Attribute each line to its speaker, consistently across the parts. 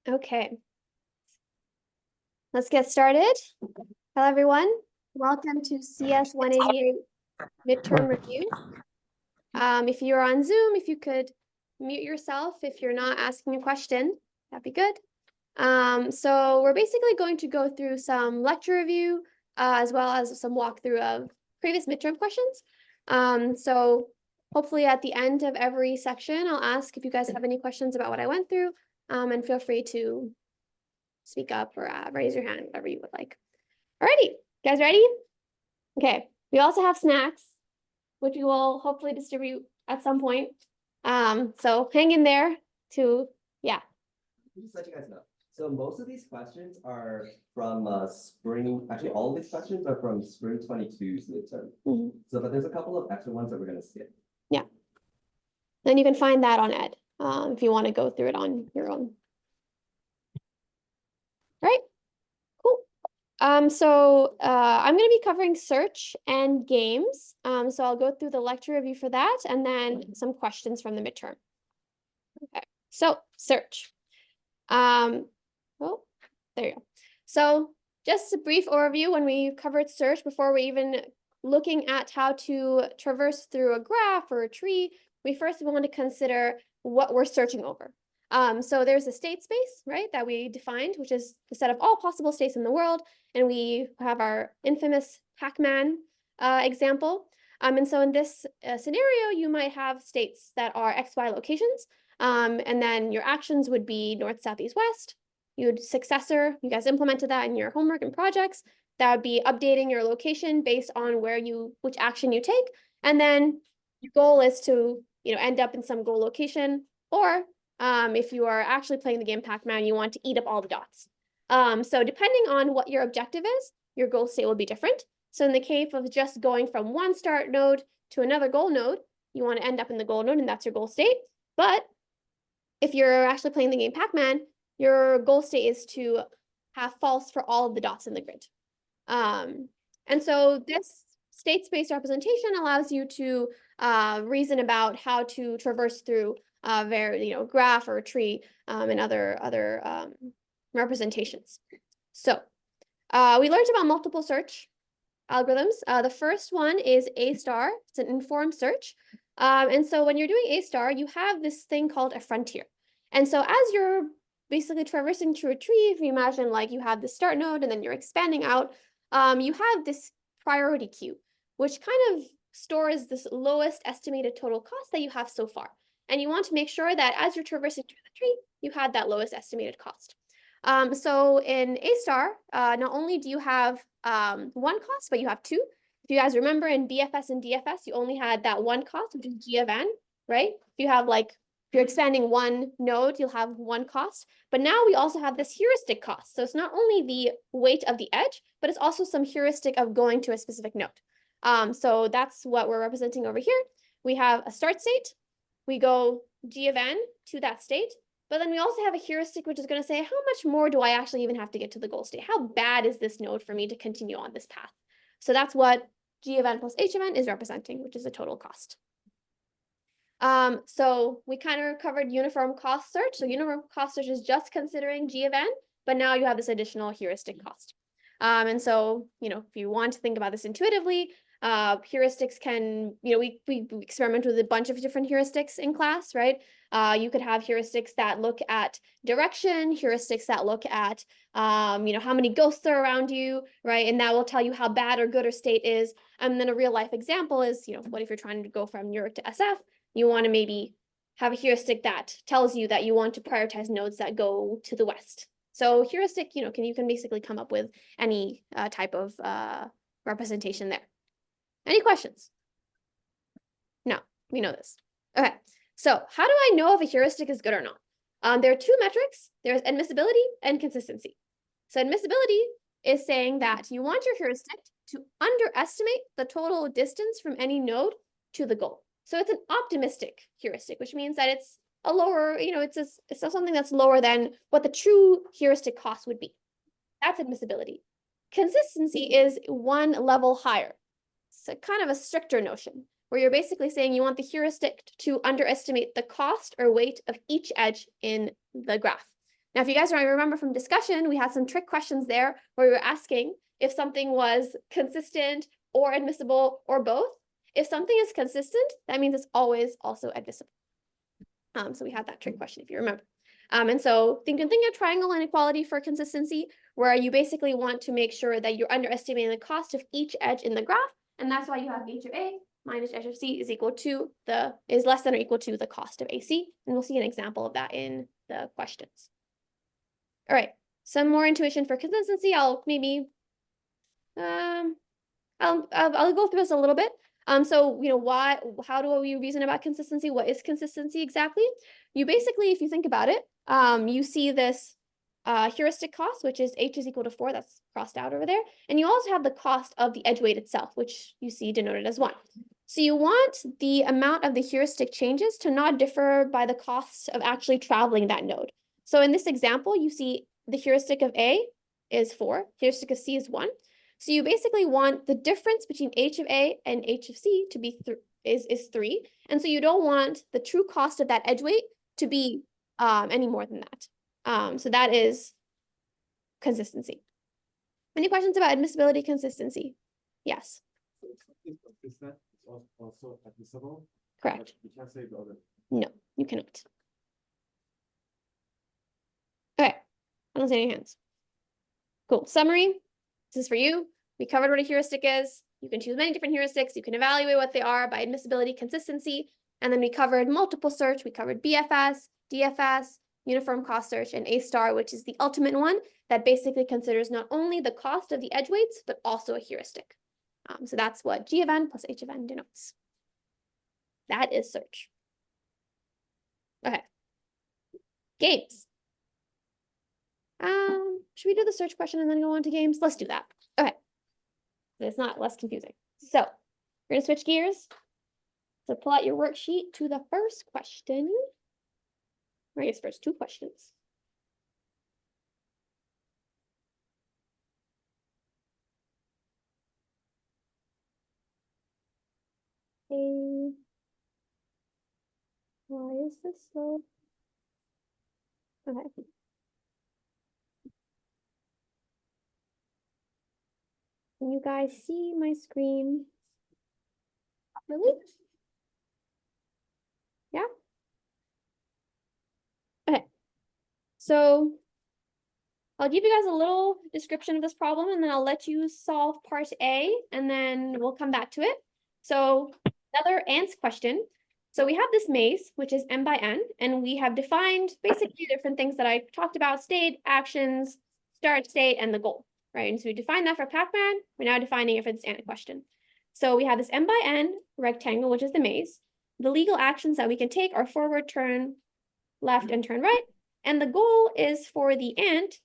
Speaker 1: Okay, let's get started. Hello, everyone. Welcome to CS 188 midterm review. If you're on Zoom, if you could mute yourself if you're not asking a question, that'd be good. So we're basically going to go through some lecture review as well as some walkthrough of previous midterm questions. So hopefully at the end of every section, I'll ask if you guys have any questions about what I went through, and feel free to speak up or raise your hand, whatever you would like. Alrighty, guys ready? Okay, we also have snacks, which we will hopefully distribute at some point. So hang in there yeah.
Speaker 2: Just let you guys know. So most of these questions are from spring, actually all of these questions are from spring 22's midterm. So, but there's a couple of extra ones that we're gonna skip.
Speaker 1: Yeah. Then you can find that on Ed, if you want to go through it on your own. All right, cool. So I'm going to be covering search and games. So I'll go through the lecture review for that and then some questions from the midterm. Okay, so search. Oh, there you go. So just a brief overview when we covered search before we even looking at how to traverse through a graph or a tree, we first want to consider what we're searching over. So there's a state space, right, that we defined, which is the set of all possible states in the world. And we have our infamous Pac-Man example. And so in this scenario, you might have states that are XY locations. And then your actions would be north, south, east, west. You would successor, you guys implemented that in your homework and projects. That would be updating your location based on which action you take. And then your goal is to, end up in some goal location. Or if you are actually playing the game Pac-Man, you want to eat up all the dots. So depending on what your objective is, your goal state will be different. So in the case of just going from one start node to another goal node, you want to end up in the goal node, and that's your goal state. But if you're actually playing the game Pac-Man, your goal state is to have false for all of the dots in the grid. And so this state space representation allows you to reason about how to traverse through graph or a tree and other representations. So we learned about multiple search algorithms. The first one is A*. It's an informed search. And so when you're doing A*, you have this thing called a frontier. And so as you're basically traversing through a tree, if you imagine like you have the start node and then you're expanding out, you have this priority queue, which kind of stores this lowest estimated total cost that you have so far. And you want to make sure that as you're traversing through the tree, you had that lowest estimated cost. So in A*, not only do you have one cost, but you have two. If you guys remember in BFS and DFS, you only had that one cost, which is G of n, right? If you have if you're expanding one node, you'll have one cost. But now we also have this heuristic cost. So it's not only the weight of the edge, but it's also some heuristic of going to a specific node. So that's what we're representing over here. We have a start state. We go G of n to that state. But then we also have a heuristic, which is going to say, how much more do I actually even have to get to the goal state? How bad is this node for me to continue on this path? So that's what G of n plus H of n is representing, which is the total cost. So we kind of covered uniform cost search. So uniform cost search is just considering G of n, but now you have this additional heuristic cost. And so, if you want to think about this intuitively, heuristics can, we experiment with a bunch of different heuristics in class, right? You could have heuristics that look at direction, heuristics that look at, how many ghosts are around you, right? And that will tell you how bad or good or state is. And then a real life example is, what if you're trying to go from Newark to SF? You want to maybe have a heuristic that tells you that you want to prioritize nodes that go to the west. So heuristic, you can basically come up with any type of representation there. Any questions? No, we know this. Okay, so how do I know if a heuristic is good or not? There are two metrics. There's admissibility and consistency. So admissibility is saying that you want your heuristic to underestimate the total distance from any node to the goal. So it's an optimistic heuristic, which means that it's a lower, it's something that's lower than what the true heuristic cost would be. That's admissibility. Consistency is one level higher. It's kind of a stricter notion, where you're basically saying you want the heuristic to underestimate the cost or weight of each edge in the graph. Now, if you guys remember from discussion, we had some trick questions there where we were asking if something was consistent or admissible or both. If something is consistent, that means it's always also admissible. So we had that trick question, if you remember. And so think of triangle inequality for consistency, where you basically want to make sure that you're underestimating the cost of each edge in the graph. And that's why you have h of A minus h of C is less than or equal to the cost of AC. And we'll see an example of that in the questions. All right, some more intuition for consistency. I'll go through this a little bit. So how do we reason about consistency? What is consistency exactly? You basically, if you think about it, you see this heuristic cost, which is h is equal to 4, that's crossed out over there. And you also have the cost of the edge weight itself, which you see denoted as 1. So you want the amount of the heuristic changes to not differ by the cost of actually traveling that node. So in this example, you see the heuristic of A is 4, heuristic of C is 1. So you basically want the difference between h of A and h of C to be is 3. And so you don't want the true cost of that edge weight to be any more than that. So that is consistency. Any questions about admissibility consistency? Yes.
Speaker 3: Is that also admissible?
Speaker 1: Correct.
Speaker 3: You can't say the other.
Speaker 1: No, you cannot. Okay, I don't see any hands. Cool. Summary. This is for you. We covered what a heuristic is. You can choose many different heuristics. You can evaluate what they are by admissibility, consistency. And then we covered multiple search. We covered BFS, DFS, uniform cost search, and A*, which is the ultimate one that basically considers not only the cost of the edge weights, but also a heuristic. So that's what G of n plus H of n denotes. That is search. Okay. Games. Should we do the search question and then go on to games? Let's do that. Okay. It's not less confusing. So we're going to switch gears. So pull out your worksheet to the first question. Or I guess first 2 questions. Okay. Why is this slow? Okay. Can you guys see my screen? Really? Yeah? Okay. So I'll give you guys a little description of this problem, and then I'll let you solve part A, and then we'll come back to it. So another ants question. So we have this maze, which is m by n, and we have defined basically different things that I talked about: state, actions, start state, and the goal, right? And so we defined that for Pac-Man. We're now defining it for this ant question. So we have this m by n rectangle, which is the maze. The legal actions that we can take are forward, turn left, and turn right. And the goal is for the ant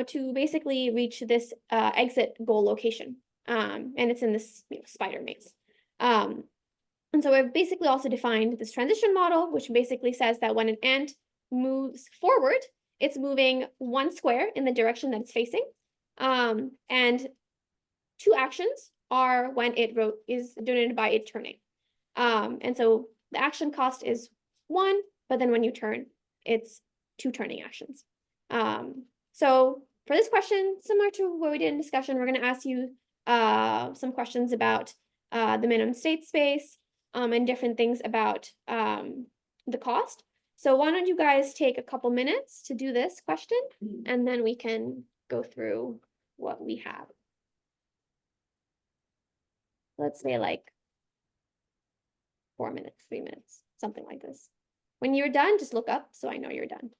Speaker 1: to basically reach this exit goal location. And it's in this spider maze. And so I've basically also defined this transition model, which basically says that when an ant moves forward, it's moving 1 square in the direction that it's facing. And 2 actions are when it is denoted by it turning. And so the action cost is 1, but then when you turn, it's 2 turning actions. So for this question, similar to what we did in discussion, we're going to ask you some questions about the minimum state space and different things about the cost. So why don't you guys take a couple minutes to do this question, and then we can go through what we have. Let's say like 4 minutes, 3 minutes, something like this. When you're done, just look up so I know you're done.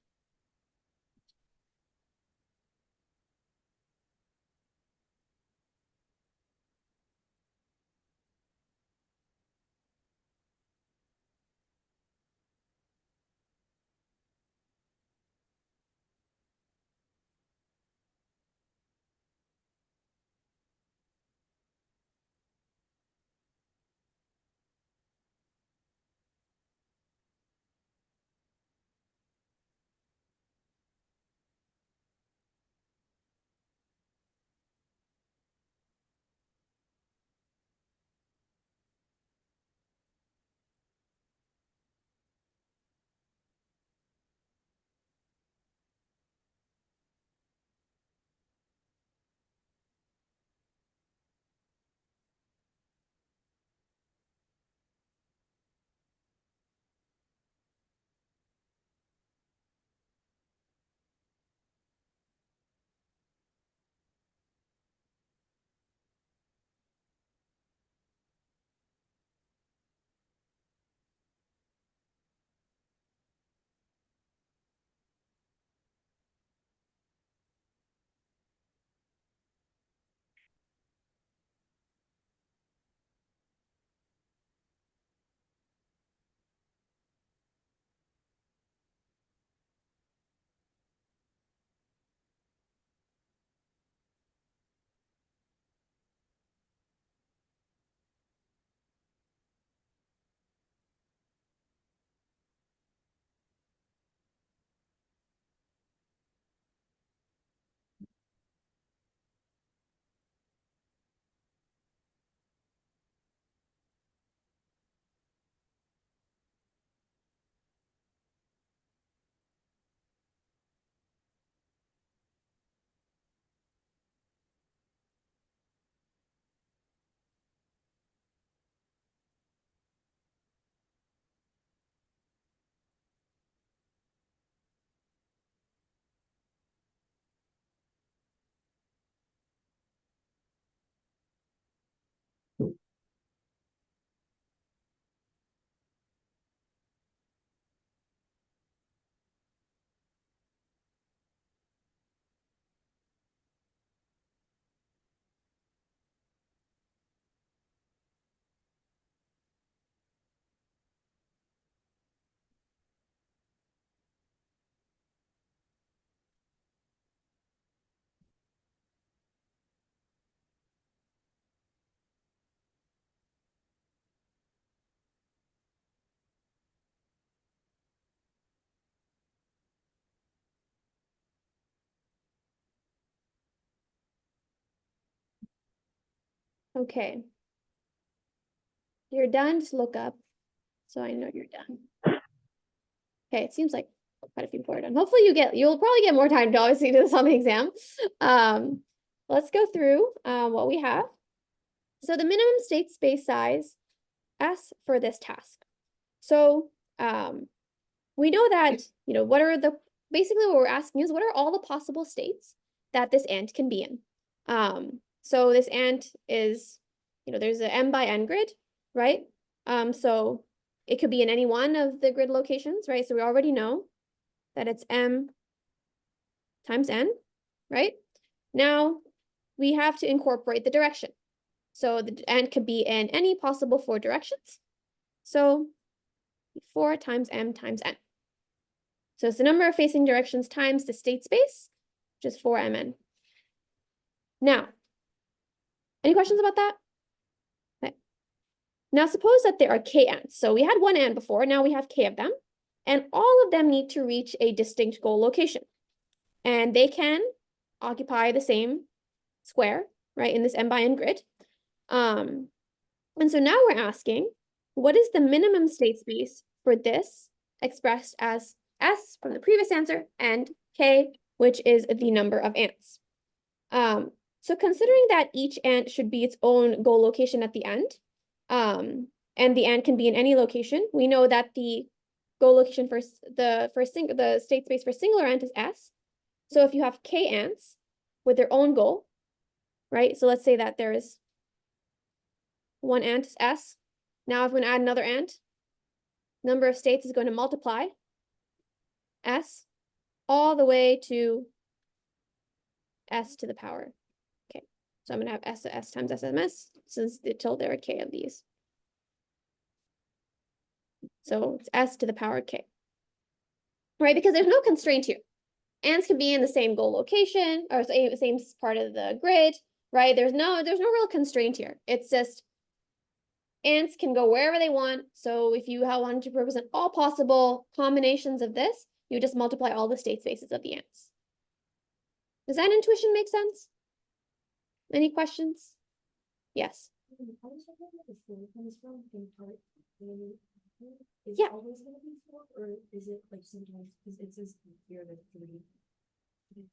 Speaker 1: Okay. You're done, just look up, so I know you're done. Okay, it seems like quite a few people are done. Hopefully you'll probably get more time to obviously do this on the exam. Let's go through what we have. So the minimum state space size, S for this task. So we know that, basically what we're asking is what are all the possible states that this ant can be in? So this ant is, there's an m by n grid, right? So it could be in any one of the grid locations, right? So we already know that it's m times n, right? Now we have to incorporate the direction. So the ant could be in any possible 4 directions. So 4 times m times n. So it's the number of facing directions times the state space, which is 4mn. Now, any questions about that? Okay. Now suppose that there are k ants. So we had 1 ant before, now we have k of them, and all of them need to reach a distinct goal location. And they can occupy the same square, right, in this m by n grid. And so now we're asking, what is the minimum state space for this expressed as S from the previous answer and K, which is the number of ants? So considering that each ant should be its own goal location at the end, and the ant can be in any location, we know that the goal location for the state space for singular ant is S. So if you have K ants with their own goal, right? So let's say that there is 1 ant is S. Now if we add another ant, number of states is going to multiply S all the way to S to the power. Okay, so I'm going to have S times SMS since until there are K of these. So it's S to the power K. Right, because there's no constraint here. Ants can be in the same goal location or same part of the grid, right? There's no real constraint here. It's just ants can go wherever they want. So if you wanted to represent all possible combinations of this, you just multiply all the state spaces of the ants. Does that intuition make sense? Any questions? Yes.
Speaker 4: I was wondering where the 4 comes from in part A. Is
Speaker 1: Yeah.
Speaker 4: it always going to be 4, or is it like sometimes, because it says here that 3?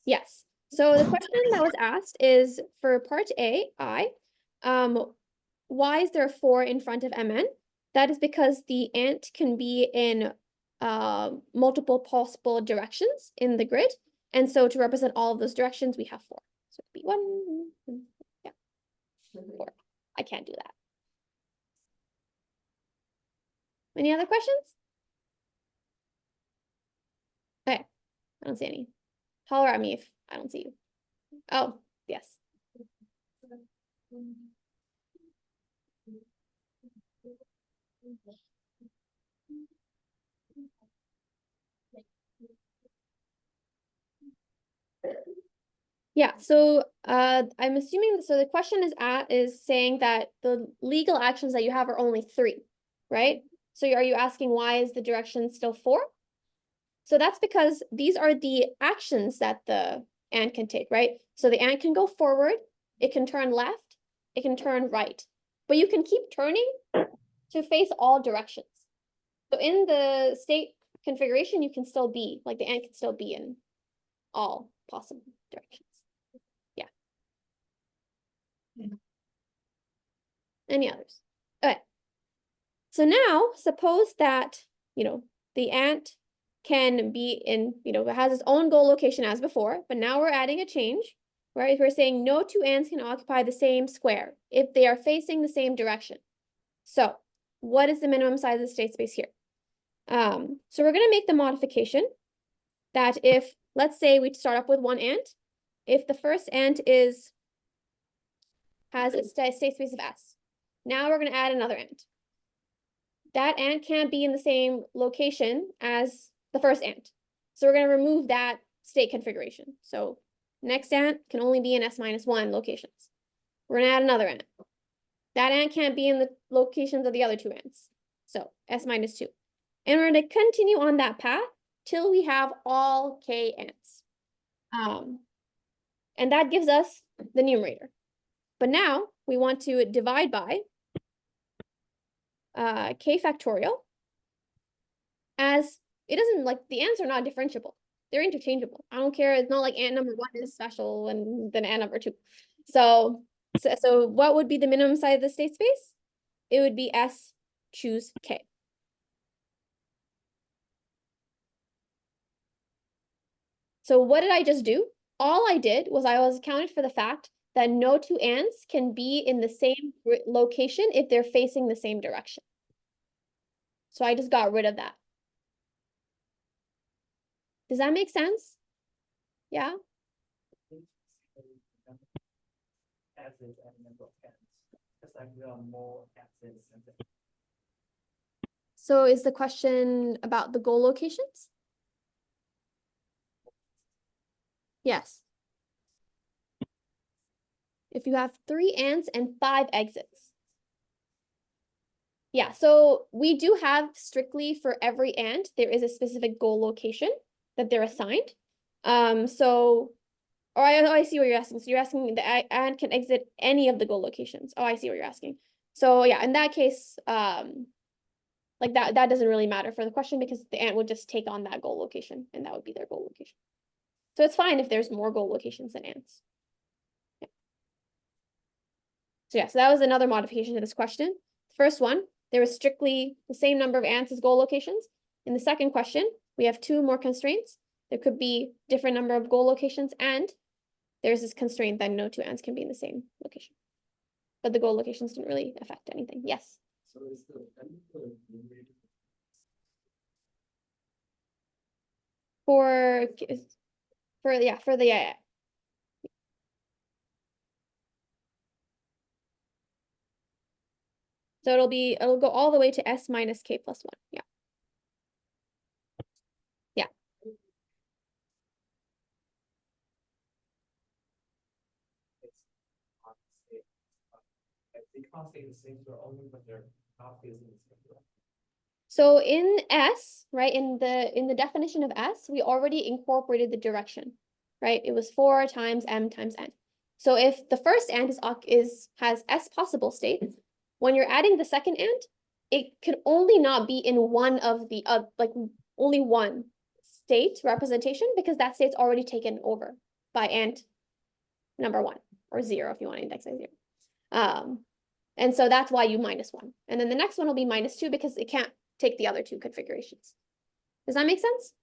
Speaker 1: Yes. So the question that was asked is for part A, why is there a 4 in front of mn? That is because the ant can be in multiple possible directions in the grid. And so to represent all of those directions, we have 4. So it could be 1, yeah, 4. I can't do that. Any other questions? Okay, I don't see any. Holler at me if I don't see you. Oh, yes. Yeah, so I'm assuming, so the question is saying that the legal actions that you have are only 3, right? So are you asking why is the direction still 4? So that's because these are the actions that the ant can take, right? So the ant can go forward, it can turn left, it can turn right, but you can keep turning to face all directions. So in the state configuration, you can still be, like the ant can still be in all possible directions. Yeah. Any others? Okay. So now suppose that, the ant can be in, it has its own goal location as before, but now we're adding a change, right? We're saying no 2 ants can occupy the same square if they are facing the same direction. So what is the minimum size of the state space here? So we're going to make the modification that if, let's say we start up with 1 ant, if the first ant has a state space of S, now we're going to add another ant. That ant can't be in the same location as the first ant. So we're going to remove that state configuration. So next ant can only be in S-1 locations. We're going to add another ant. That ant can't be in the locations of the other 2 ants. So S-2. And we're going to continue on that path till we have all K ants. And that gives us the numerator. But now we want to divide by k factorial, as it doesn't, like, the ants are not differentiable. They're interchangeable. I don't care. It's not like ant number 1 is special and then ant number 2. So what would be the minimum size of the state space? It would be S choose K. So what did I just do? All I did was I was accounted for the fact that no two ants can be in the same location if they're facing the same direction. So I just got rid of that. Does that make sense? Yeah?
Speaker 5: As is any number of ants. Just like there are more ants and
Speaker 1: So is the question about the goal locations? Yes. If you have 3 ants and 5 exits. Yeah, so we do have strictly for every ant, there is a specific goal location that they're assigned. I see what you're asking. So you're asking the ant can exit any of the goal locations. Oh, I see what you're asking. So yeah, in that case, like that doesn't really matter for the question because the ant would just take on that goal location and that would be their goal location. So it's fine if there's more goal locations than ants. Yeah. So yeah, so that was another modification to this question. First one, there was strictly the same number of ants as goal locations. In the second question, we have 2 more constraints. There could be different number of goal locations, and there's this constraint that no 2 ants can be in the same location. But the goal locations didn't really affect anything. Yes.
Speaker 3: So is the numerator
Speaker 1: For the yeah. So it'll go all the way to S minus K plus 1. Yeah. Yeah.
Speaker 5: they can't stay in the same store only when they're not facing the same direction.
Speaker 1: So in S, right, in the definition of S, we already incorporated the direction, right? It was 4 times M times N. So if the first ant has S possible states, when you're adding the second ant, it could only not be in one of the like only one state representation because that state's already taken over by ant number 1 or 0 if you want to index as 0. And so that's why you -1. And then the next one will be -2 because it can't take the other 2 configurations. Does that make sense?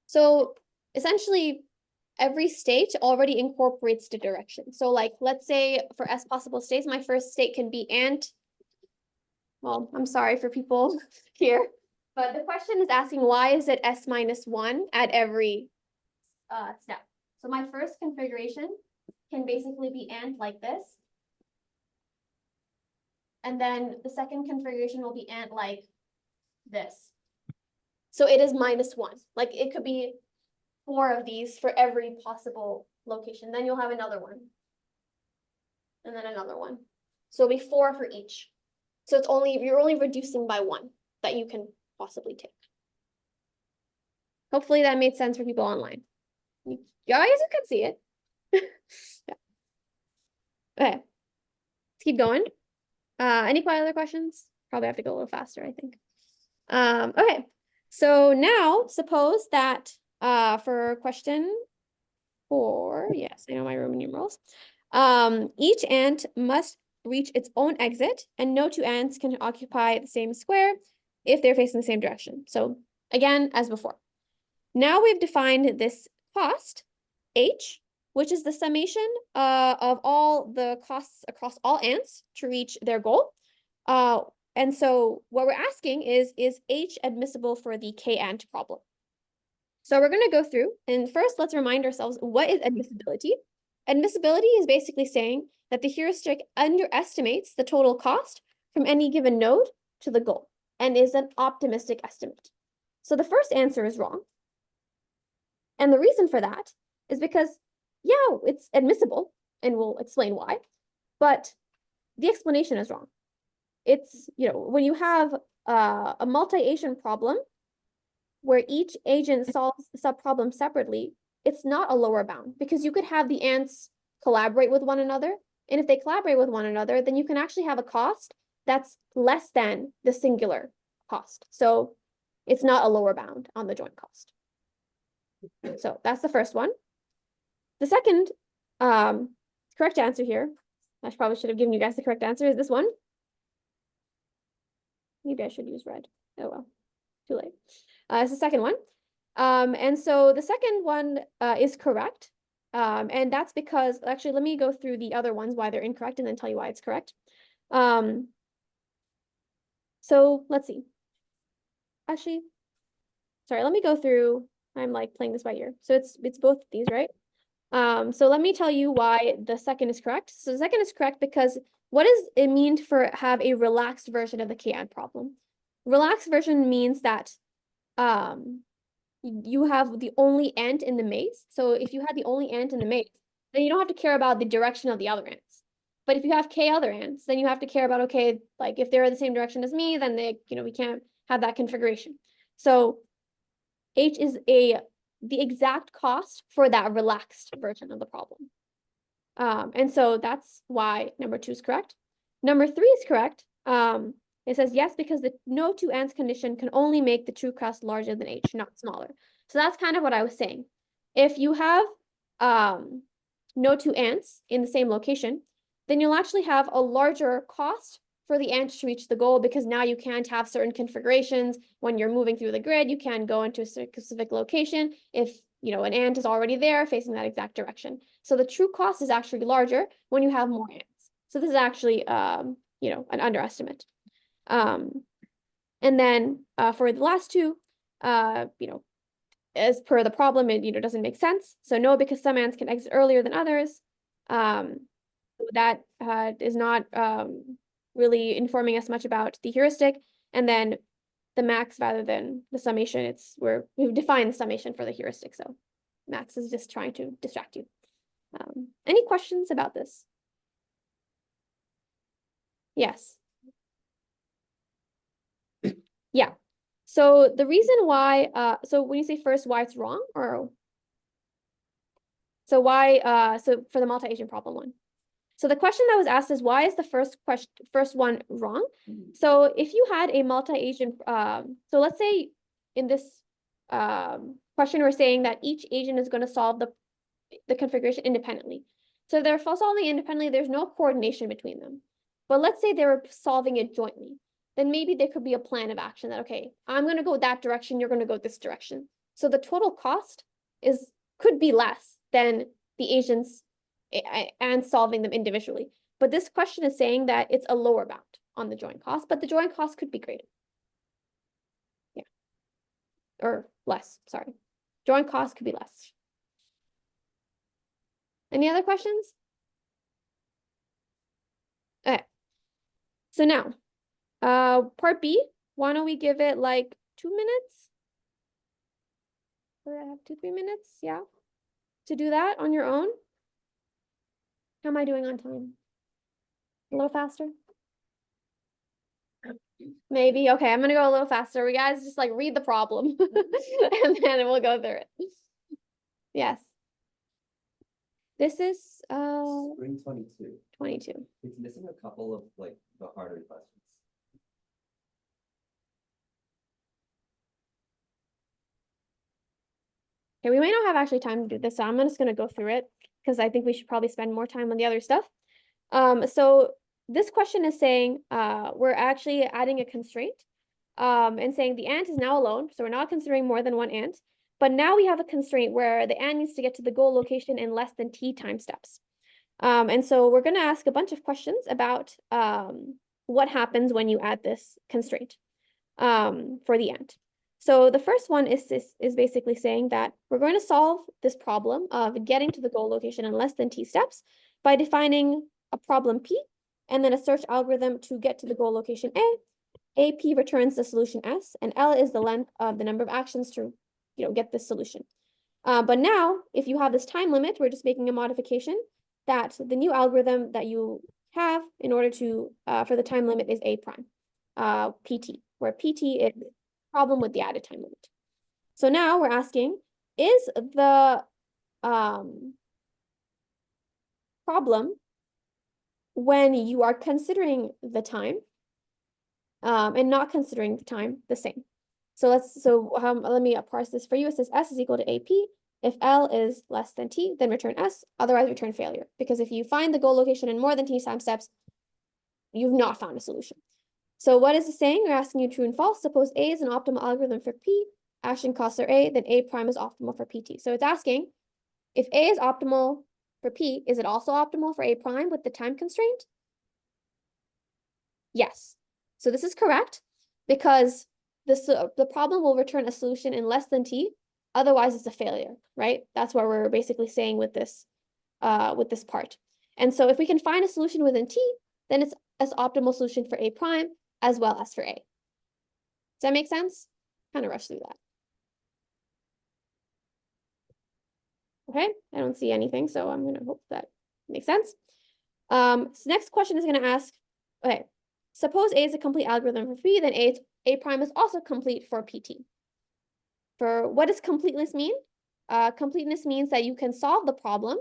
Speaker 1: So essentially, every state already incorporates the direction. So like, let's say for S possible states, my first state can be ant. Well, I'm sorry for people here, but the question is asking why is it S -1 at every step? So my first configuration can basically be ant like this. And then the second configuration will be ant like this. So it is -1. Like it could be 4 of these for every possible location. Then you'll have another one. And then another one. So it'll be 4 for each. So you're only reducing by 1 that you can possibly take. Hopefully that made sense for people online. You guys, you can see it. Yeah. Okay. Let's keep going. Any other questions? Probably have to go a little faster, I think. Okay. So now suppose that for question 4, yes, I know my Roman numerals. Each ant must reach its own exit, and no 2 ants can occupy the same square if they're facing the same direction. So again, as before. Now we've defined this cost, H, which is the summation of all the costs across all ants to reach their goal. And so what we're asking is H admissible for the K ant problem? So we're going to go through, and first let's remind ourselves, what is admissibility? Admissibility is basically saying that the heuristic underestimates the total cost from any given node to the goal and is an optimistic estimate. So the first answer is wrong. And the reason for that is because, yeah, it's admissible, and we'll explain why. But the explanation is wrong. It's, when you have a multi-agent problem where each agent solves the subproblem separately, it's not a lower bound because you could have the ants collaborate with one another. And if they collaborate with one another, then you can actually have a cost that's less than the singular cost. So it's not a lower bound on the joint cost. So that's the first one. The second correct answer here, I probably should have given you guys the correct answer, is this one. Maybe I should use red. Oh well, too late. It's the second one. And so the second one is correct. And that's because, actually, let me go through the other ones, why they're incorrect, and then tell you why it's correct. So let's see. Actually, sorry, let me go through. I'm like playing this by ear. So it's both of these, right? So let me tell you why the second is correct. So the second is correct because what does it mean for have a relaxed version of the k-ant problem? Relaxed version means that you have the only ant in the maze. So if you had the only ant in the maze, then you don't have to care about the direction of the other ants. But if you have k other ants, then you have to care about, okay, like if they're the same direction as me, then they, we can't have that configuration. So H is the exact cost for that relaxed version of the problem. And so that's why number 2 is correct. Number 3 is correct. It says yes, because the no two ants condition can only make the true crust larger than H, not smaller. So that's kind of what I was saying. If you have no two ants in the same location, then you'll actually have a larger cost for the ant to reach the goal, because now you can't have certain configurations when you're moving through the grid. You can go into a specific location if an ant is already there facing that exact direction. So the true cost is actually larger when you have more ants. So this is actually an underestimate. And then for the last two, as per the problem, it doesn't make sense. So no, because some ants can exit earlier than others. That is not really informing us much about the heuristic. And then the max rather than the summation, we've defined the summation for the heuristic. So max is just trying to distract you. Any questions about this? Yes. Yeah. So the reason why, so when you say first why it's wrong, or so why, so for the multi-agent problem one. So the question that was asked is, why is the first one wrong? So if you had a multi-agent, so let's say in this question, we're saying that each agent is going to solve the configuration independently. So if they're solving independently, there's no coordination between them. But let's say they were solving it jointly. Then maybe there could be a plan of action that, okay, I'm going to go that direction, you're going to go this direction. So the total cost could be less than the agents and solving them individually. But this question is saying that it's a lower bound on the joint cost, but the joint cost could be greater. Yeah. Or less, sorry. Joint cost could be less. Any other questions? Okay. So now, part B, why don't we give it like 2 minutes? Or I have 2-3 minutes, yeah, to do that on your own. How am I doing on time? A little faster? Maybe. Okay, I'm gonna go a little faster. We guys just like read the problem and then we'll go through it. Yes. This is
Speaker 2: Spring 22.
Speaker 1: 22.
Speaker 2: It's missing a couple of like the harder questions.
Speaker 1: Okay, we might not have actually time to do this, so I'm just gonna go through it because I think we should probably spend more time on the other stuff. So this question is saying we're actually adding a constraint and saying the ant is now alone, so we're not considering more than one ant, but now we have a constraint where the ant needs to get to the goal location in less than t time steps. And so we're going to ask a bunch of questions about what happens when you add this constraint for the ant. So the first one is basically saying that we're going to solve this problem of getting to the goal location in less than t steps by defining a problem P and then a search algorithm to get to the goal location A. AP returns the solution S, and L is the length of the number of actions to get this solution. But now, if you have this time limit, we're just making a modification that the new algorithm that you have in order to, for the time limit is A prime, PT, where PT is problem with the added time limit. So now we're asking, is the problem when you are considering the time and not considering the time the same? So let me parse this for you. It says S is equal to AP. If L is less than T, then return S, otherwise return failure. Because if you find the goal location in more than T time steps, you've not found a solution. So what is it saying? We're asking you true and false. Suppose A is an optimal algorithm for P, action costs are A, then A prime is optimal for PT. So it's asking, if A is optimal for P, is it also optimal for A prime with the time constraint? Yes. So this is correct because the problem will return a solution in less than T, otherwise it's a failure, right? That's what we're basically saying with this part. And so if we can find a solution within T, then it's an optimal solution for A prime as well as for A. Does that make sense? Kind of rush through that. Okay, I don't see anything, so I'm gonna hope that makes sense. So next question is gonna ask, okay, suppose A is a complete algorithm for P, then A prime is also complete for PT. For what does completeness mean? Completeness means that you can solve the problem,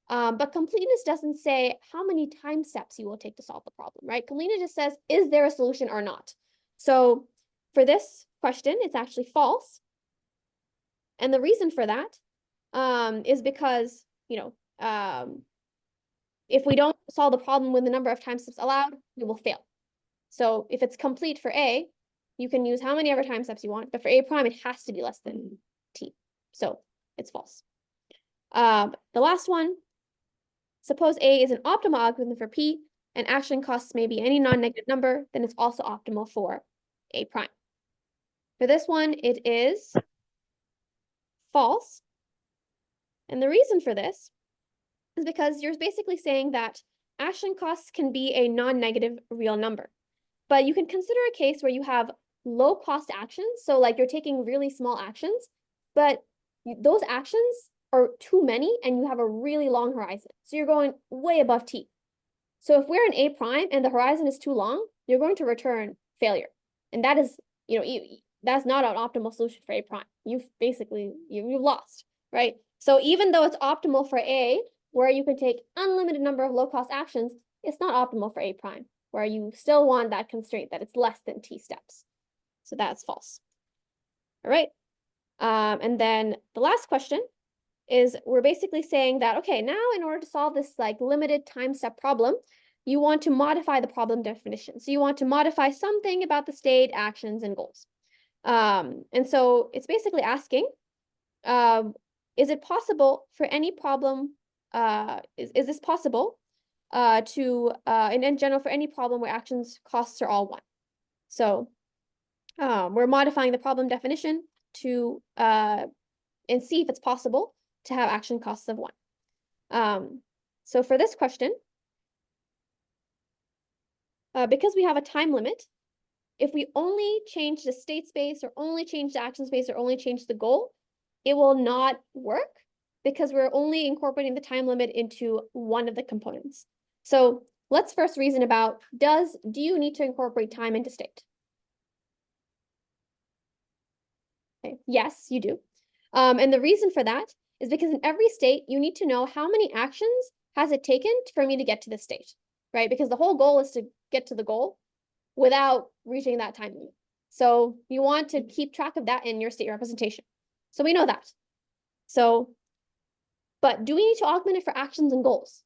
Speaker 1: but completeness doesn't say how many time steps you will take to solve the problem, right? Completeness just says, is there a solution or not? So for this question, it's actually false. And the reason for that is because, if we don't solve the problem with the number of time steps allowed, we will fail. So if it's complete for A, you can use how many ever time steps you want, but for A prime, it has to be less than T. So it's false. The last one, suppose A is an optimal algorithm for P and action costs may be any non-negative number, then it's also optimal for A prime. For this one, it is false. And the reason for this is because you're basically saying that action costs can be a non-negative real number. But you can consider a case where you have low cost actions. So like you're taking really small actions, but those actions are too many and you have a really long horizon. So you're going way above T. So if we're in A prime and the horizon is too long, you're going to return failure. And that is, that's not an optimal solution for A prime. You've lost, right? So even though it's optimal for A, where you can take unlimited number of low cost actions, it's not optimal for A prime, where you still want that constraint that it's less than T steps. So that's false. All right. And then the last question is we're basically saying that, okay, now in order to solve this like limited time step problem, you want to modify the problem definition. So you want to modify something about the state, actions, and goals. And so it's basically asking, is it possible for any problem, is this possible in general for any problem where actions costs are all one? So we're modifying the problem definition to and see if it's possible to have action costs of one. So for this question, because we have a time limit, if we only change the state space or only change the action space or only change the goal, it will not work because we're only incorporating the time limit into one of the components. So let's first reason about, do you need to incorporate time into state? Okay. Yes, you do. And the reason for that is because in every state, you need to know how many actions has it taken for me to get to the state, right? Because the whole goal is to get to the goal without reaching that time limit. So you want to keep track of that in your state representation. So we know that. So, but do we need to augment it for actions and goals?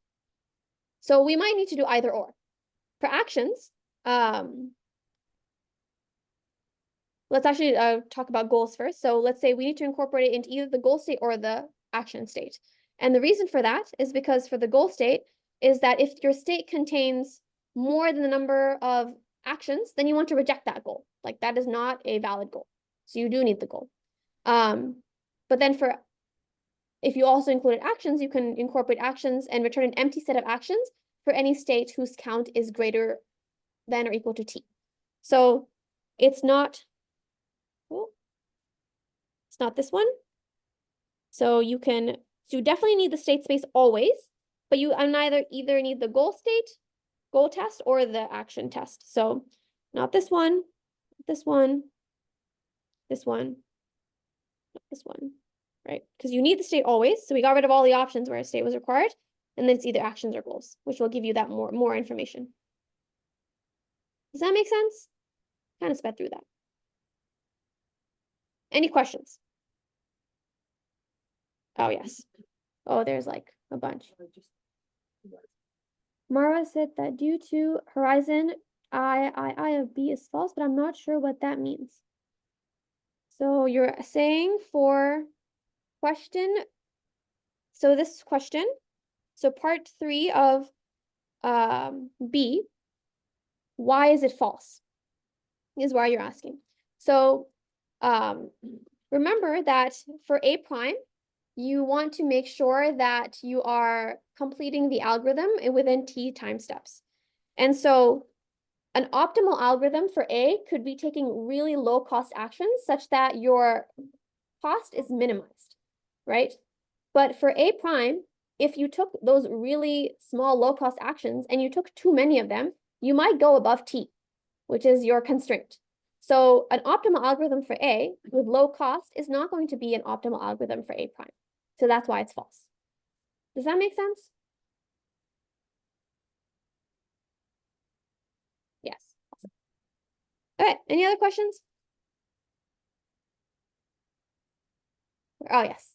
Speaker 1: So we might need to do either or. For actions, let's actually talk about goals first. So let's say we need to incorporate it into either the goal state or the action state. And the reason for that is because for the goal state is that if your state contains more than the number of actions, then you want to reject that goal. Like that is not a valid goal. So you do need the goal. But then if you also included actions, you can incorporate actions and return an empty set of actions for any state whose count is greater than or equal to T. So it's not this one. So you definitely need the state space always, but you either need the goal state, goal test, or the action test. So not this one, this one, this one, not this one, right? Because you need the state always. So we got rid of all the options where a state was required. And then it's either actions or goals, which will give you that more information. Does that make sense? Kind of sped through that. Any questions? Oh, yes. Oh, there's like a bunch. Mara said that due to horizon, I of B is false, but I'm not sure what that means. So you're saying for question, so this question, so part 3 of B, why is it false? Is why you're asking. So remember that for A prime, you want to make sure that you are completing the algorithm within T time steps. And so an optimal algorithm for A could be taking really low cost actions such that your cost is minimized, right? But for A prime, if you took those really small low cost actions and you took too many of them, you might go above T, which is your constraint. So an optimal algorithm for A with low cost is not going to be an optimal algorithm for A prime. So that's why it's false. Does that make sense? Yes. Awesome. Okay, any other questions? Oh, yes.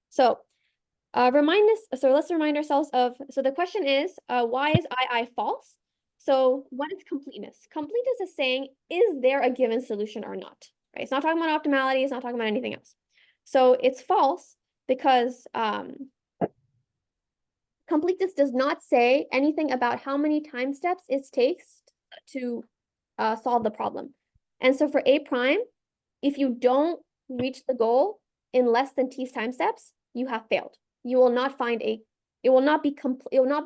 Speaker 1: So let's remind ourselves of, so the question is, why is I false? So what is completeness? Completeness is saying, is there a given solution or not? Right? It's not talking about optimality, it's not talking about anything else. So it's false because completeness does not say anything about how many time steps it takes to solve the problem. And so for A prime, if you don't reach the goal in less than T's time steps, you have failed. You will not find it will not be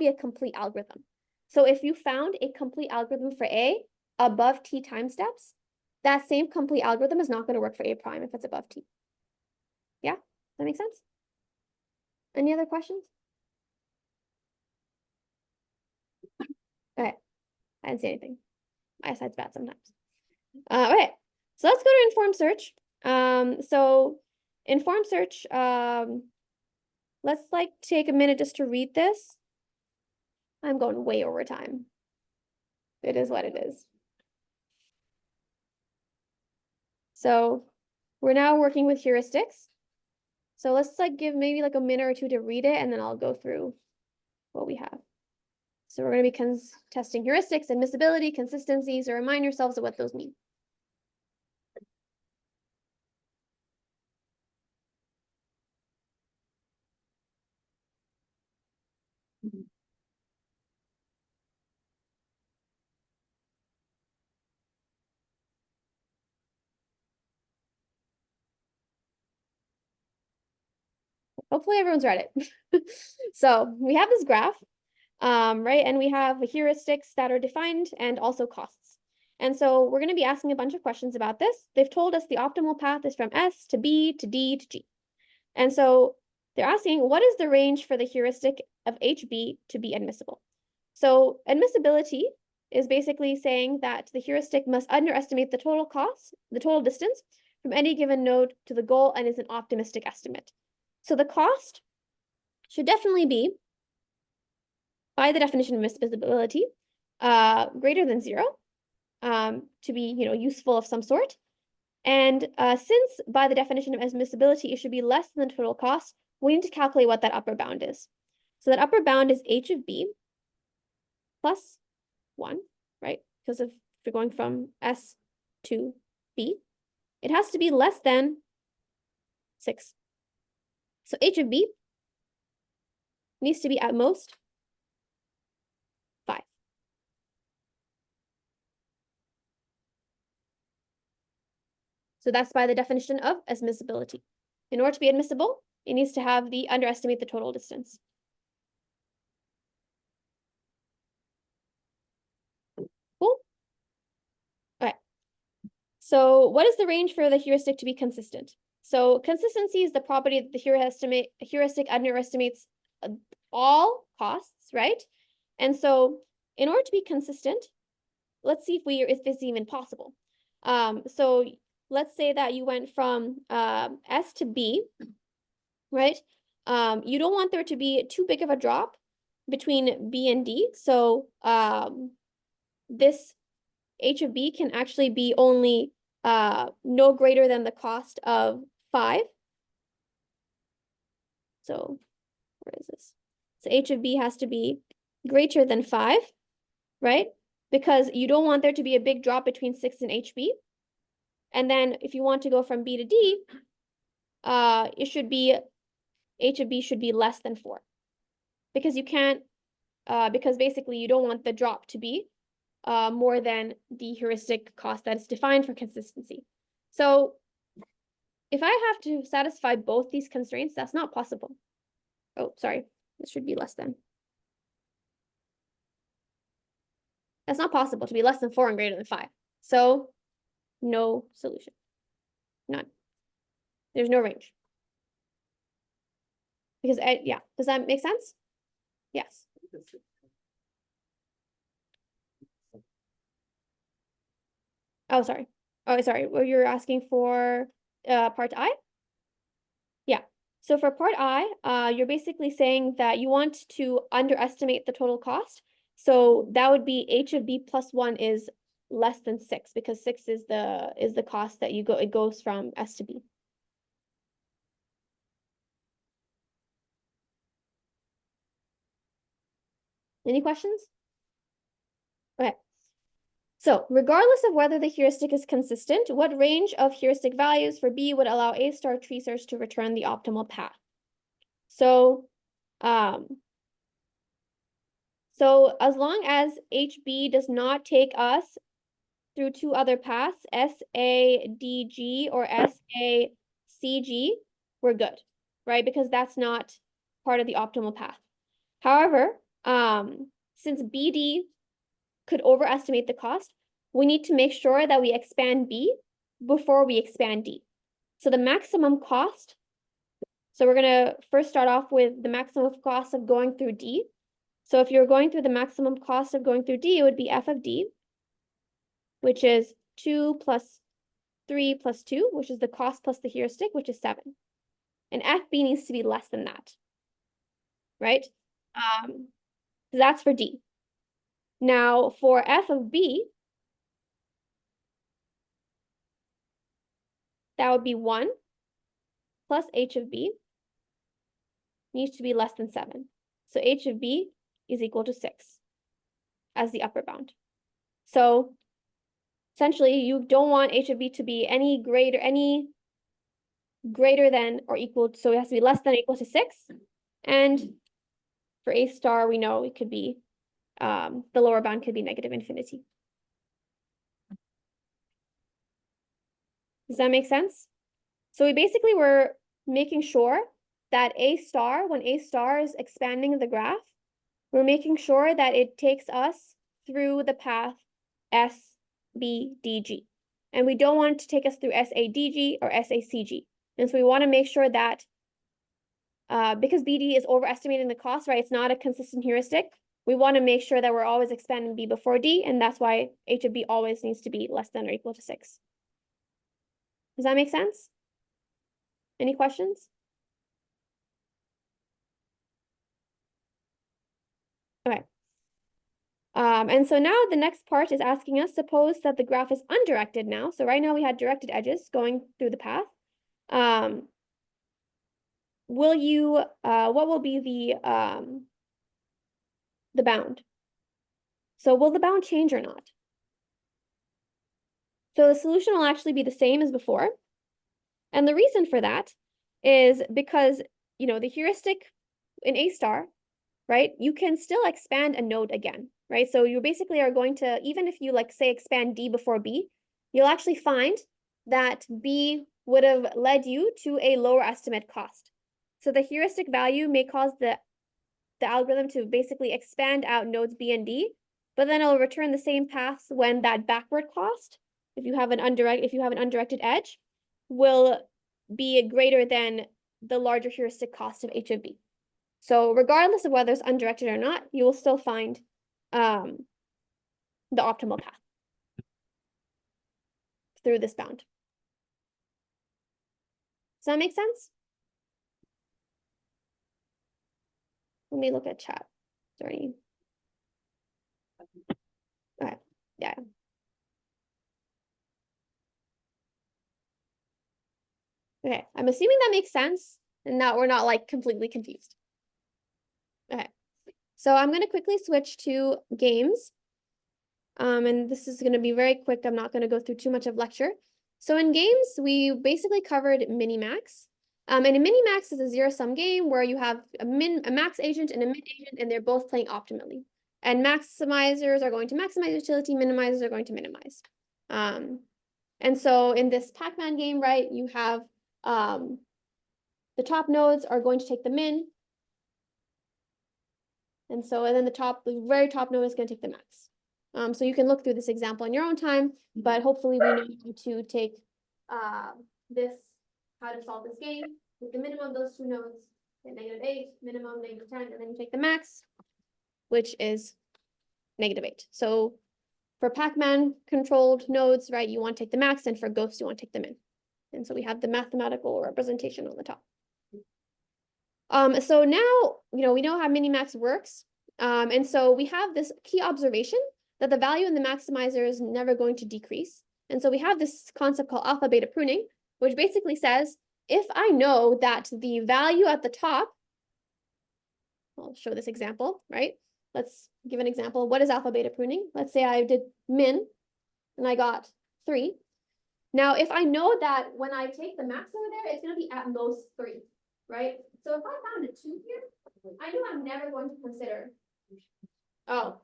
Speaker 1: a complete algorithm. So if you found a complete algorithm for A above T time steps, that same complete algorithm is not going to work for A prime if it's above T. Yeah, does that make sense? Any other questions? Okay, I didn't see anything. My eyesight's bad sometimes. Okay, so let's go to informed search. So informed search, let's like take a minute just to read this. I'm going way over time. It is what it is. So we're now working with heuristics. So let's like give maybe like a minute or two to read it, and then I'll go through what we have. So we're going to be testing heuristics, admissibility, consistency. So remind yourselves of what those mean. Hopefully everyone's read it. So we have this graph, right? And we have heuristics that are defined and also costs. And so we're going to be asking a bunch of questions about this. They've told us the optimal path is from S to B to D to G. And so they're asking, what is the range for the heuristic of HB to be admissible? So admissibility is basically saying that the heuristic must underestimate the total cost, the total distance from any given node to the goal, and is an optimistic estimate. So the cost should definitely be, by the definition of admissibility, greater than 0 to be useful of some sort. And since by the definition of admissibility, it should be less than the total cost, we need to calculate what that upper bound is. So that upper bound is h of b plus 1, right? Because if we're going from S to B, it has to be less than 6. So h of b needs to be at most 5. So that's by the definition of admissibility. In order to be admissible, it needs to have the underestimate the total distance. Cool. Okay. So what is the range for the heuristic to be consistent? So consistency is the property that the heuristic underestimates all costs, right? And so in order to be consistent, let's see if it's even possible. So let's say that you went from S to B, right? You don't want there to be too big of a drop between B and D. So this H of B can actually be only no greater than the cost of 5. So where is this? So H of B has to be greater than 5, right? Because you don't want there to be a big drop between 6 and HB. And then if you want to go from B to D, it should be, H of B should be less than 4. Because you can't, because basically you don't want the drop to be more than the heuristic cost that is defined for consistency. So if I have to satisfy both these constraints, that's not possible. Oh, sorry, this should be less than. That's not possible to be less than 4 and greater than 5. So no solution, none. There's no range. Because, yeah, does that make sense? Yes. Oh, sorry. Oh, sorry. Well, you're asking for part I? Yeah. So for part I, you're basically saying that you want to underestimate the total cost. So that would be H of B plus 1 is less than 6 because 6 is the cost that it goes from S to B. Any questions? Okay. So regardless of whether the heuristic is consistent, what range of heuristic values for B would allow A star tree search to return the optimal path? So as long as HB does not take us through 2 other paths, SADG or SACG, we're good, right? Because that's not part of the optimal path. However, since BD could overestimate the cost, we need to make sure that we expand B before we expand D. So the maximum cost, so we're going to first start off with the maximum cost of going through D. So if you're going through the maximum cost of going through D, it would be F of D, which is 2 plus 3 plus 2, which is the cost plus the heuristic, which is 7. And FB needs to be less than that, right? So that's for D. Now for F of B, that would be 1 plus H of B needs to be less than 7. So H of B is equal to 6 as the upper bound. So essentially, you don't want H of B to be any greater than or equal, so it has to be less than or equal to 6. And for A star, we know it could be, the lower bound could be negative infinity. Does that make sense? So we basically were making sure that A star, when A star is expanding the graph, we're making sure that it takes us through the path S, B, D, G. And we don't want it to take us through SADG or SACG. And so we want to make sure that because BD is overestimating the cost, right? It's not a consistent heuristic. We want to make sure that we're always expanding B before D, and that's why H of B always needs to be less than or equal to 6. Does that make sense? Any questions? Okay. And so now the next part is asking us, suppose that the graph is undirected now. So right now we had directed edges going through the path. What will be the bound? So will the bound change or not? So the solution will actually be the same as before. And the reason for that is because, the heuristic in A star, right, you can still expand a node again, right? So you basically are going to, even if you say expand D before B, you'll actually find that B would have led you to a lower estimate cost. So the heuristic value may cause the algorithm to basically expand out nodes B and D, but then it'll return the same paths when that backward cost if you have an undirected edge, will be greater than the larger heuristic cost of h of b. So regardless of whether it's undirected or not, you will still find the optimal path through this bound. Does that make sense? Let me look at chat. Sorry. Okay, yeah. Okay, I'm assuming that makes sense and that we're not like completely confused. Okay, so I'm going to quickly switch to games. And this is going to be very quick. I'm not going to go through too much of lecture. So in games, we basically covered Minimax. And a Minimax is a zero-sum game where you have a max agent and a min agent, and they're both playing optimally. And maximizers are going to maximize utility, minimizers are going to minimize. And so in this Pac-Man game, right, you have the top nodes are going to take the min. And then the very top node is going to take the max. So you can look through this example in your own time, but hopefully we know how to take how to solve this game with the minimum of those two nodes, get -8, minimum -10, and then you take the max, which is -8. So for Pac-Man controlled nodes, right, you want to take the max, and for Ghost, you want to take the min. And so we have the mathematical representation on the top. So now, we know how Minimax works. And so we have this key observation that the value in the maximizer is never going to decrease. And so we have this concept called alpha beta pruning, which basically says, if I know that the value at the top, I'll show this example, right? Let's give an example. What is alpha beta pruning? Let's say I did min and I got 3. Now, if I know that when I take the max over there, it's going to be at most 3, right? So if I found a 2 here, I know I'm never going to consider. Oh,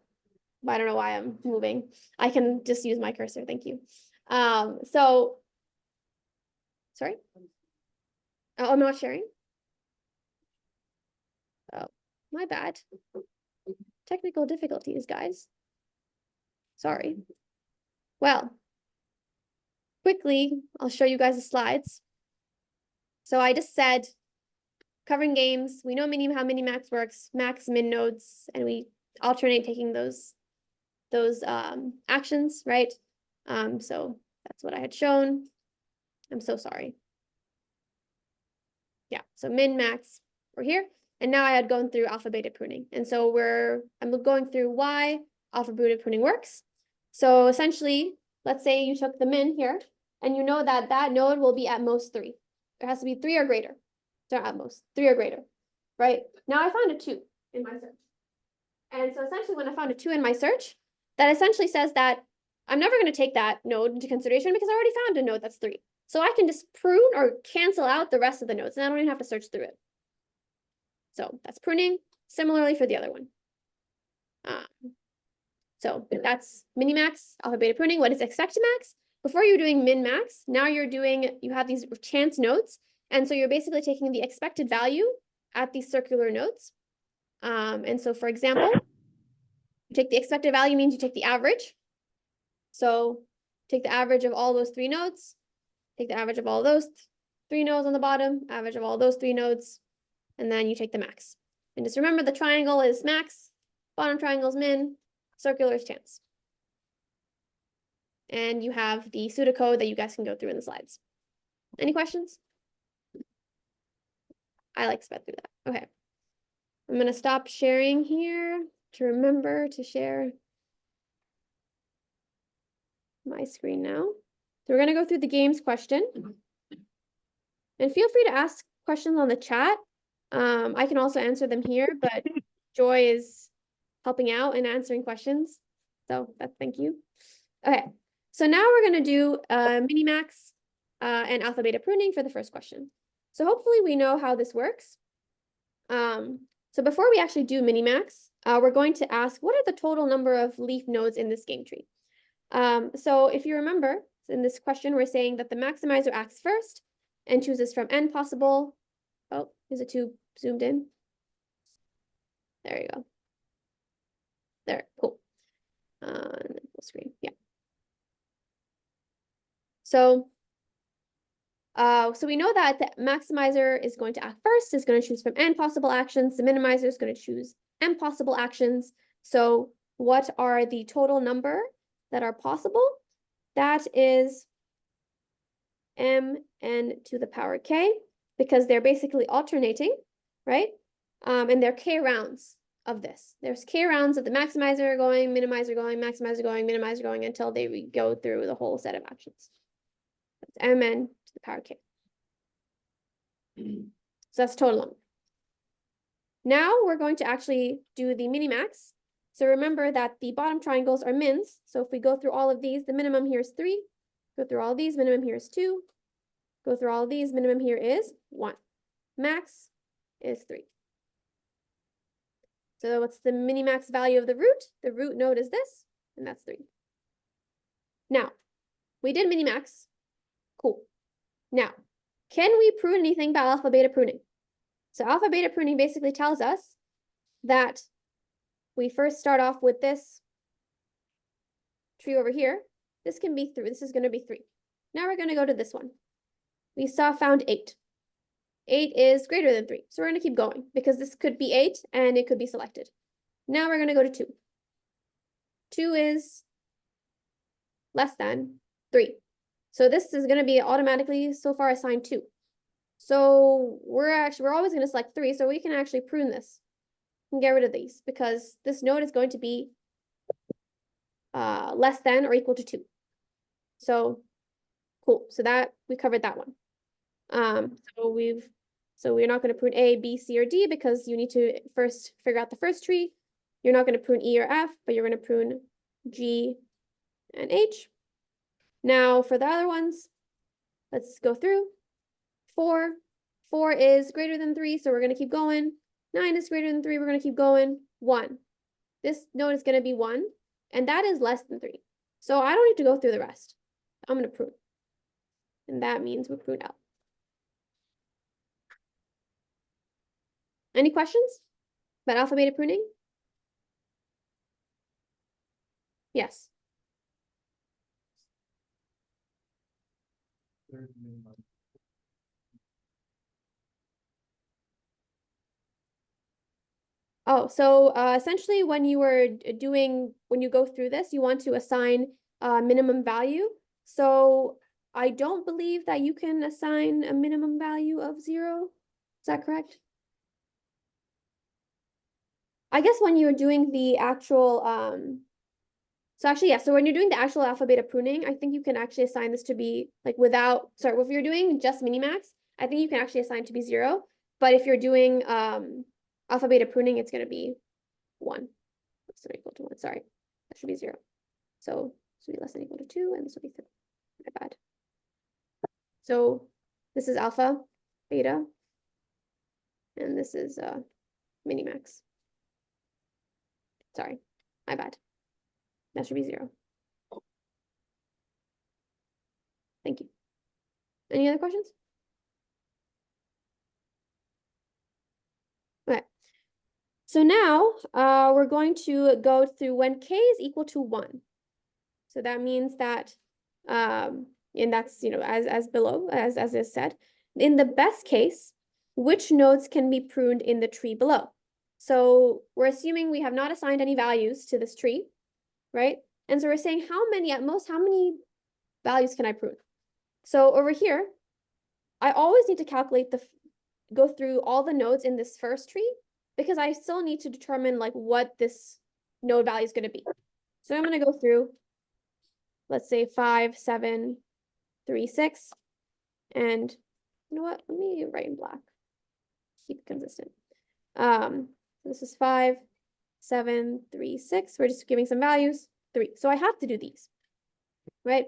Speaker 1: I don't know why I'm moving. I can just use my cursor. Thank you. Sorry. Oh, I'm not sharing. Oh, my bad. Technical difficulties, guys. Sorry. Well, quickly, I'll show you guys the slides. So I just said, covering games, we know how Minimax works, max, min nodes, and we alternate taking those actions, right? So that's what I had shown. I'm so sorry. Yeah, so min, max, we're here. And now I had gone through alpha beta pruning. And so I'm going through why alpha beta pruning works. So essentially, let's say you took the min here, and you know that that node will be at most 3. There has to be 3 or greater. So at most 3 or greater, right? Now I found a 2 in my search. And so essentially when I found a 2 in my search, that essentially says that I'm never going to take that node into consideration because I already found a node that's 3. So I can just prune or cancel out the rest of the nodes, and I don't even have to search through it. So that's pruning. Similarly for the other one. So that's Minimax, alpha beta pruning. What is Expectimax? Before you're doing min-max, now you have these chance nodes. And so you're basically taking the expected value at these circular nodes. And so for example, you take the expected value means you take the average. So take the average of all those 3 nodes, take the average of all those 3 nodes on the bottom, average of all those 3 nodes, and then you take the max. And just remember the triangle is max, bottom triangle is min, circular is chance. And you have the pseudocode that you guys can go through in the slides. Any questions? I like sped through that. Okay. I'm going to stop sharing here to remember to share my screen now. So we're going to go through the games question. And feel free to ask questions on the chat. I can also answer them here, but Joy is helping out and answering questions. So thank you. Okay. So now we're going to do Minimax and alpha beta pruning for the first question. So hopefully we know how this works. So before we actually do Minimax, we're going to ask, what are the total number of leaf nodes in this game tree? So if you remember, in this question, we're saying that the maximizer acts first and chooses from n possible. Oh, is it too zoomed in? There you go. There, cool. And then full screen, yeah. So we know that the maximizer is going to act first, is going to choose from n possible actions. The minimizer is going to choose m possible actions. So what are the total number that are possible? That is mn to the power k, because they're basically alternating, right? And they're k rounds of this. There's k rounds of the maximizer going, minimizer going, maximizer going, minimizer going, until they go through the whole set of actions. That's mn to the power k. So that's total number. Now we're going to actually do the minimax. So remember that the bottom triangles are mins. So if we go through all of these, the minimum here is 3. Go through all of these, minimum here is 2. Go through all of these, minimum here is 1. Max is 3. So what's the minimax value of the root? The root node is this, and that's 3. Now, we did minimax. Cool. Now, can we prune anything by alpha beta pruning? So alpha beta pruning basically tells us that we first start off with this tree over here. This can be 3. This is going to be 3. Now we're going to go to this one. We found 8. 8 is greater than 3. So we're going to keep going because this could be 8 and it could be selected. Now we're going to go to 2. 2 is less than 3. So this is going to be automatically so far assigned 2. So we're always going to select 3, so we can actually prune this and get rid of these because this node is going to be less than or equal to 2. So cool. So that we covered that one. So we're not going to prune A, B, C, or D because you need to first figure out the first tree. You're not going to prune E or F, but you're going to prune G and H. Now for the other ones, let's go through. 4 is greater than 3, so we're going to keep going. 9 is greater than 3, we're going to keep going. 1. This node is going to be 1, and that is less than 3. So I don't need to go through the rest. I'm going to prune. And that means we prune out. Any questions about alpha beta pruning? Yes.
Speaker 3: Third minimum.
Speaker 1: Oh, so essentially when you go through this, you want to assign a minimum value. So I don't believe that you can assign a minimum value of 0. Is that correct? I guess when you're doing the actual, so actually, yeah, so when you're doing the actual alpha beta pruning, I think you can actually assign this to be like sorry, if you're doing just minimax, I think you can actually assign to be 0. But if you're doing alpha beta pruning, it's going to be 1. Less than or equal to 1. Sorry, that should be 0. So this will be less than or equal to 2, and this will be 3. My bad. So this is alpha, beta, and this is minimax. Sorry, my bad. That should be 0. Thank you. Any other questions? Okay. So now we're going to go through when k is equal to 1. So that means that, and that's, as below, as is said, in the best case, which nodes can be pruned in the tree below? So we're assuming we have not assigned any values to this tree, right? And so we're saying how many values can I prune? So over here, I always need to calculate go through all the nodes in this first tree because I still need to determine like what this node value is going to be. So I'm going to go through, let's say 5, 7, 3, 6, and you know what? Let me write in black. Keep it consistent. This is 5, 7, 3, 6. We're just giving some values. 3. So I have to do these, right?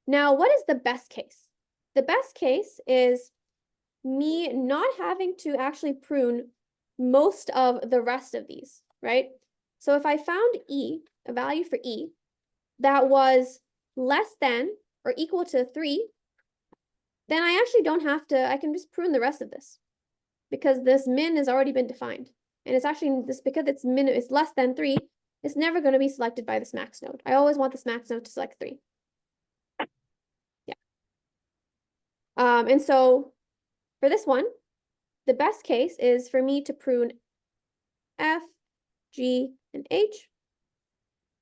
Speaker 1: Now, what is the best case? The best case is me not having to actually prune most of the rest of these, right? So if I found E, a value for E, that was less than or equal to 3, then I actually don't have to, I can just prune the rest of this because this min has already been defined. And it's actually this because it's less than 3, it's never going to be selected by this max node. I always want this max node to select 3. Yeah. And so for this one, the best case is for me to prune F, G, and H,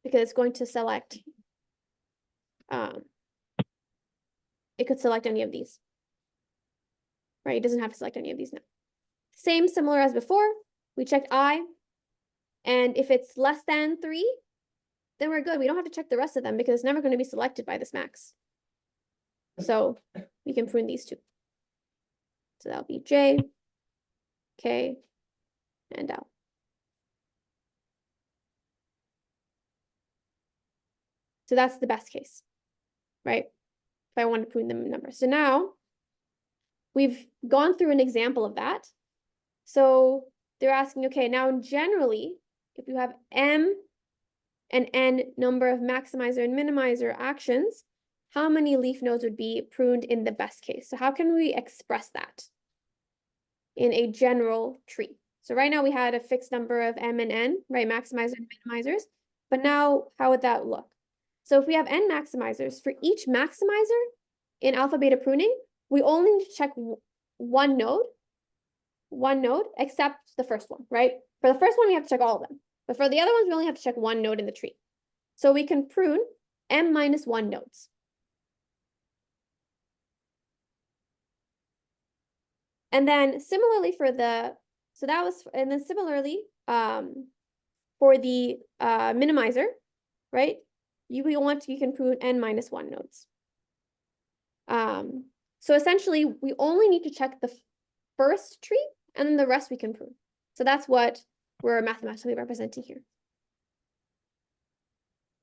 Speaker 1: because it's going to select, it could select any of these, right? It doesn't have to select any of these now. Same, similar as before, we checked I, and if it's less than 3, then we're good. We don't have to check the rest of them because it's never going to be selected by this max. So we can prune these two. So that'll be J, K, and L. So that's the best case, right? If I want to prune them in numbers. So now we've gone through an example of that. So they're asking, okay, now generally, if you have M and N number of maximizer and minimizer actions, how many leaf nodes would be pruned in the best case? So how can we express that in a general tree? So right now we had a fixed number of M and N, right? Maximizers and minimizers. But now how would that look? So if we have N maximizers, for each maximizer in alpha beta pruning, we only need to check one node, except the first one, right? For the first one, we have to check all of them. But for the other ones, we only have to check one node in the tree. So we can prune M minus 1 nodes. And then similarly for the, so that was, and then similarly for the minimizer, right? You can prune N minus 1 nodes. So essentially, we only need to check the first tree, and then the rest we can prune. So that's what we're mathematically representing here.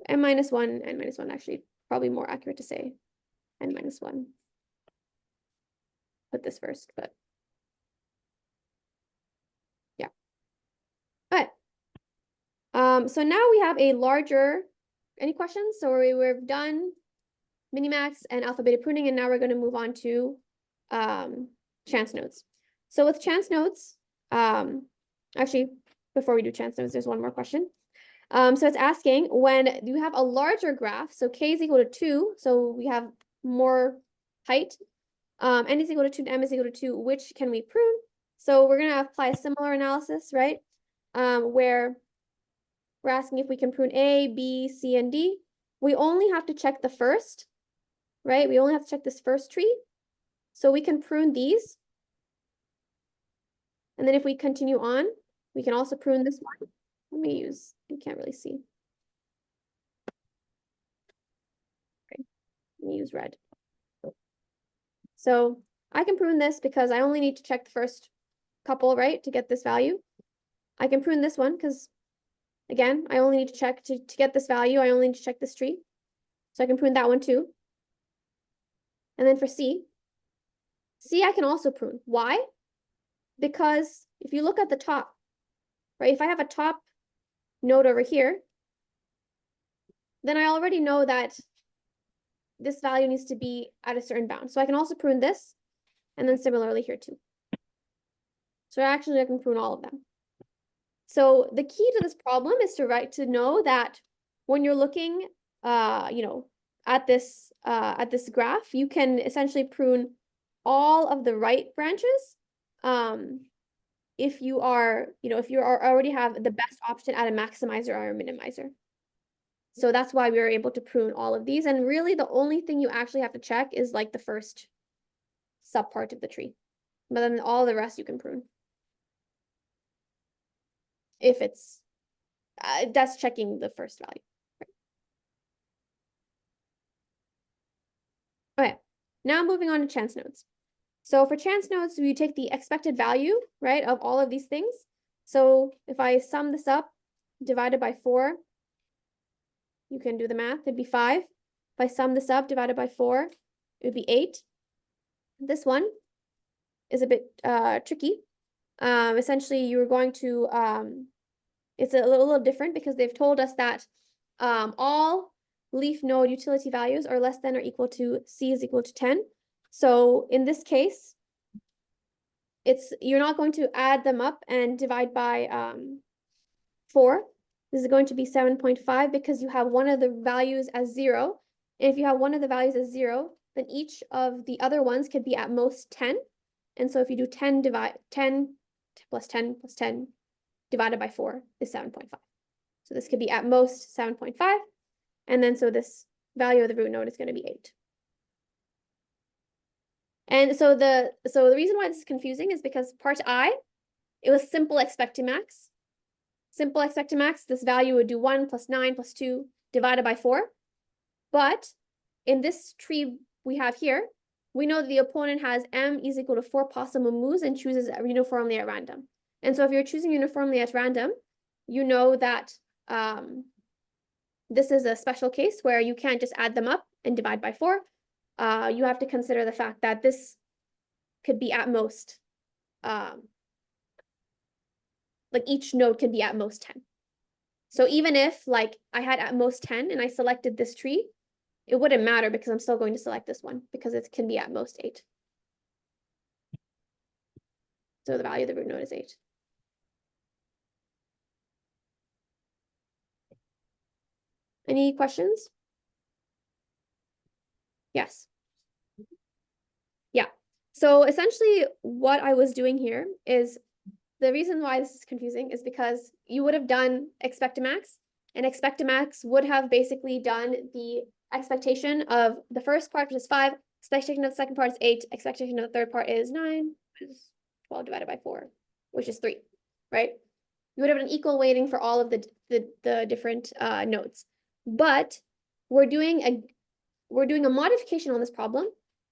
Speaker 1: N minus 1, N minus 1, actually, probably more accurate to say N minus 1. Put this first, but yeah. All right. So now we have a larger, any questions? So we've done Minimax and alpha beta pruning, and now we're going to move on to chance nodes. So with chance nodes, actually, before we do chance nodes, there's one more question. So it's asking when you have a larger graph, so k is equal to 2, so we have more height, n is equal to 2 and m is equal to 2, which can we prune? So we're going to apply a similar analysis, right? Where we're asking if we can prune A, B, C, and D. We only have to check the first, right? We only have to check this first tree. So we can prune these. And then if we continue on, we can also prune this one. Let me use, you can't really see. Okay, let me use red. So I can prune this because I only need to check the first couple, right, to get this value. I can prune this one because, again, I only need to check to get this value. I only need to check this tree. So I can prune that one too. And then for C I can also prune. Why? Because if you look at the top, right, if I have a top node over here, then I already know that this value needs to be at a certain bound. So I can also prune this, and then similarly here too. So actually I can prune all of them. So the key to this problem is to know that when you're looking, at this graph, you can essentially prune all of the right branches. If you are, if you already have the best option at a maximizer or a minimizer. So that's why we were able to prune all of these. And really the only thing you actually have to check is like the first subpart of the tree. But then all the rest you can prune. If it's, that's checking the first value. Right. Okay, now moving on to chance nodes. So for chance nodes, we take the expected value, right, of all of these things. So if I sum this up, divided by 4, you can do the math, it'd be 5. If I sum this up, divided by 4, it would be 8. This one is a bit tricky. Essentially, you're going to, it's a little different because they've told us that all leaf node utility values are less than or equal to C is equal to 10. So in this case, you're not going to add them up and divide by 4. This is going to be 7.5 because you have one of the values as 0. And if you have one of the values as 0, then each of the other ones could be at most 10. And so if you do 10 plus 10 plus 10 divided by 4 is 7.5. So this could be at most 7.5. And then so this value of the root node is going to be 8. And so the reason why this is confusing is because part I, it was simple Expectimax. Simple Expectimax, this value would do 1 plus 9 plus 2 divided by 4. But in this tree we have here, we know that the opponent has m is equal to 4 possible moves and chooses uniformly at random. And so if you're choosing uniformly at random, you know that this is a special case where you can't just add them up and divide by 4. You have to consider the fact that this could be at most, like each node could be at most 10. So even if like I had at most 10 and I selected this tree, it wouldn't matter because I'm still going to select this one because it can be at most 8. So the value of the root node is 8. Any questions? Yes. Yeah. So essentially what I was doing here is the reason why this is confusing is because you would have done Expectimax, and Expectimax would have basically done the expectation of the first part, which is 5, expectation of the second part is 8, expectation of the third part is 9, which is 12 divided by 4, which is 3, right? You would have an equal weighting for all of the different nodes. But we're doing a modification on this problem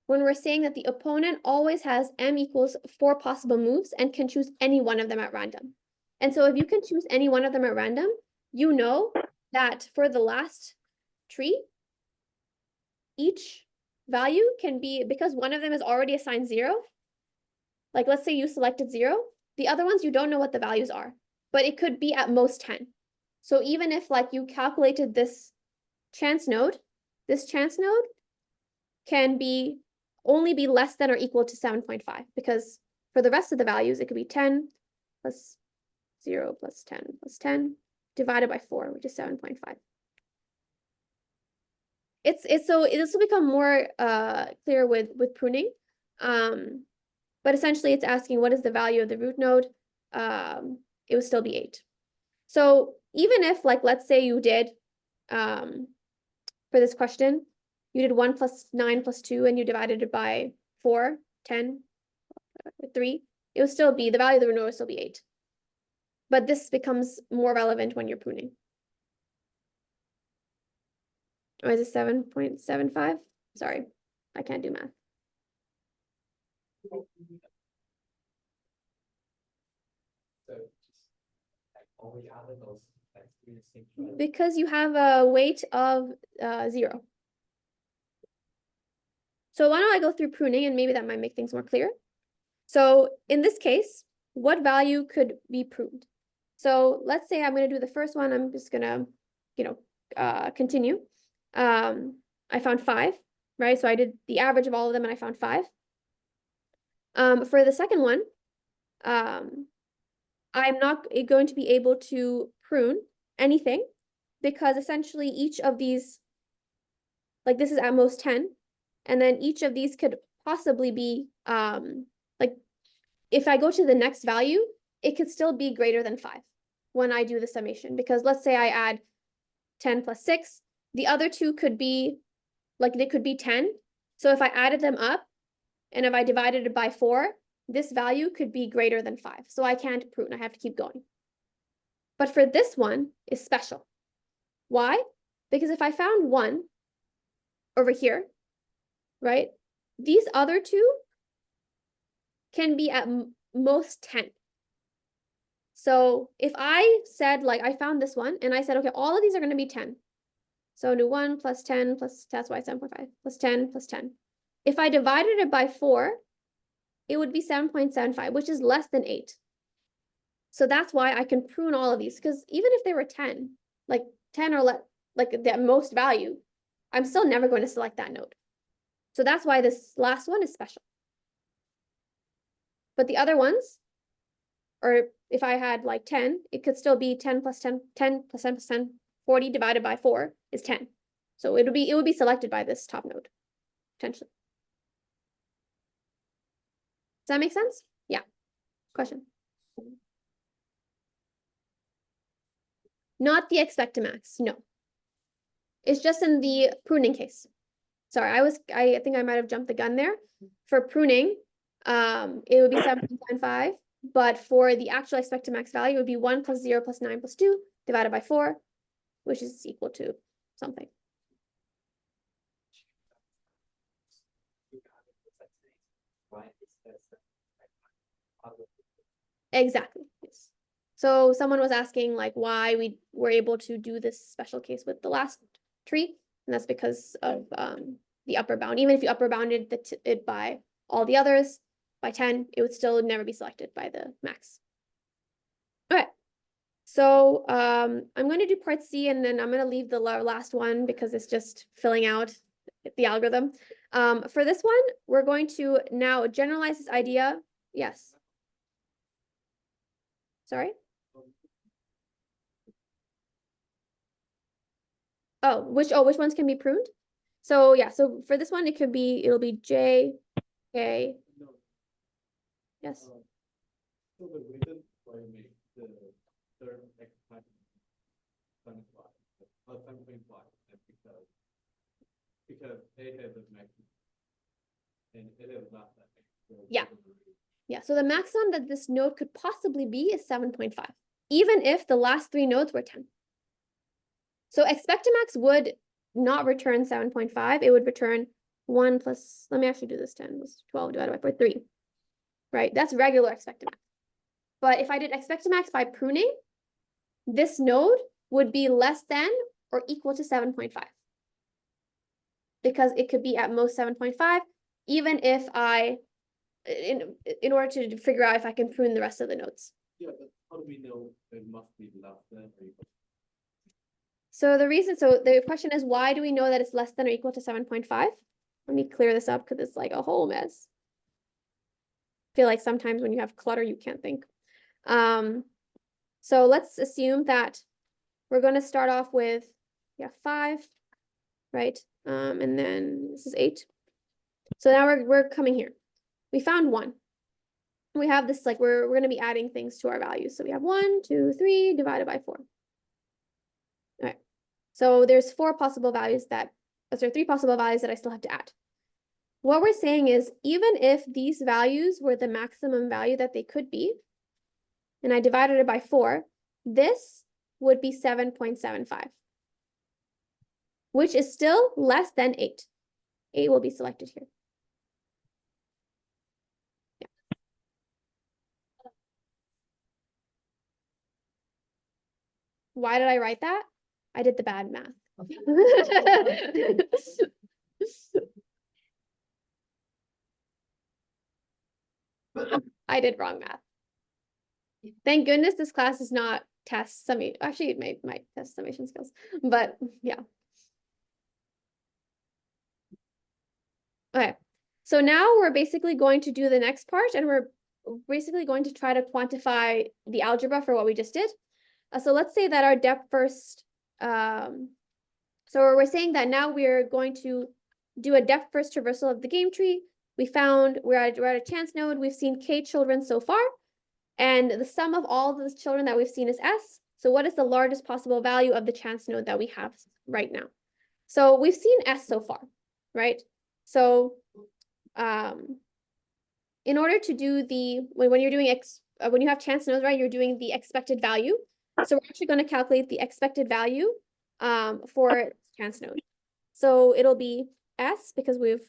Speaker 1: when we're saying that the opponent always has m equals 4 possible moves and can choose any one of them at random. And so if you can choose any one of them at random, you know that for the last tree, each value can be, because one of them is already assigned 0, like let's say you selected 0, the other ones you don't know what the values are, but it could be at most 10. So even if like you calculated this chance node can be only be less than or equal to 7.5, because for the rest of the values, it could be 10 plus 0 plus 10 plus 10 divided by 4, which is 7.5. So this will become more clear with pruning. But essentially it's asking what is the value of the root node? It would still be 8. So even if like, let's say you did, for this question, you did 1 plus 9 plus 2 and you divided it by 4, 10, 3, it would still be, the value of the root node would still be 8. But this becomes more relevant when you're pruning. Or is it 7.75? Sorry, I can't do math.
Speaker 3: So just like all the other nodes, like in the same tree.
Speaker 1: Because you have a weight of 0. So why don't I go through pruning and maybe that might make things more clear. So in this case, what value could be pruned? So let's say I'm going to do the first one. I'm just going to, continue. I found 5, right? So I did the average of all of them and I found 5. For the second one, I'm not going to be able to prune anything because essentially each of these, like this is at most 10, and then each of these could possibly be, like if I go to the next value, it could still be greater than 5 when I do the summation, because let's say I add 10 plus 6, the other two could be, like they could be 10. So if I added them up, and if I divided it by 4, this value could be greater than 5. So I can't prune, I have to keep going. But for this one is special. Why? Because if I found 1 over here, right, these other two can be at most 10. So if I said, like, I found this one, and I said, okay, all of these are going to be 10. So do 1 plus 10 plus, that's why 7.5, plus 10 plus 10. If I divided it by 4, it would be 7.75, which is less than 8. So that's why I can prune all of these, because even if they were 10, like 10 or like the most value, I'm still never going to select that node. So that's why this last one is special. But the other ones, or if I had like 10, it could still be 10 plus 10, 10 plus 10 plus 10, 40 divided by 4 is 10. So it would be selected by this top node, potentially. that make sense? Yeah. Question. Not the Expectimax, no. It's just in the pruning case. Sorry, I think I might have jumped the gun there. For pruning, it would be 7.75, but for the actual Expectimax value, it would be 1 plus 0 plus 9 plus 2 divided by 4, which is equal to something. Exactly, yes. So someone was asking like why we were able to do this special case with the last tree, and that's because of the upper bound. Even if you upper bounded it by all the others by 10, it would still never be selected by the max. Okay, so I'm going to do part C, and then I'm going to leave the last one because it's just filling out the algorithm. For this one, we're going to now generalize this idea. Yes. Sorry? Which ones can be pruned? So yeah, so for this one, it'll be J, K.
Speaker 3: No.
Speaker 1: Yes.
Speaker 3: So the reason why you make the term X times 7.5 is because A has a maximum and it is not that X. So
Speaker 1: Yeah. Yeah, so the maximum that this node could possibly be is 7.5, even if the last 3 nodes were 10. So Expectimax would not return 7.5, it would return 1 plus, let me actually do this, 10 was 12 divided by 3, right? That's regular Expectimax. But if I did Expectimax by pruning, this node would be less than or equal to 7.5. Because it could be at most 7.5, even if in order to figure out if I can prune the rest of the nodes.
Speaker 3: Yeah, but how do we know it must be less than or equal?
Speaker 1: So the question is, why do we know that it's less than or equal to 7.5? Let me clear this up because it's like a whole mess. I feel like sometimes when you have clutter, you can't think. So let's assume that we're going to start off with 5, right? And then this is 8. So now we're coming here. We found 1. We have this, like, we're going to be adding things to our values. So we have 1, 2, 3 divided by 4. All right. So there's 3 possible values that I still have to add. What we're saying is, even if these values were the maximum value that they could be, and I divided it by 4, this would be 7.75, which is still less than 8. 8 will be selected here. Why did I write that? I did the bad math. I did wrong math. Thank goodness this class is not test summation. Actually, it might test summation skills, but yeah. Okay, so now we're basically going to do the next part, and we're basically going to try to quantify the algebra for what we just did. So let's say that our depth first, so we're saying that now we're going to do a depth first traversal of the game tree. We're at a chance node. We've seen k children so far, and the sum of all those children that we've seen is s. So what is the largest possible value of the chance node that we have right now? So we've seen s so far, right? So in order to do when you're doing when you have chance nodes, right, you're doing the expected value. So we're actually going to calculate the expected value for chance node. So it'll be s because we've,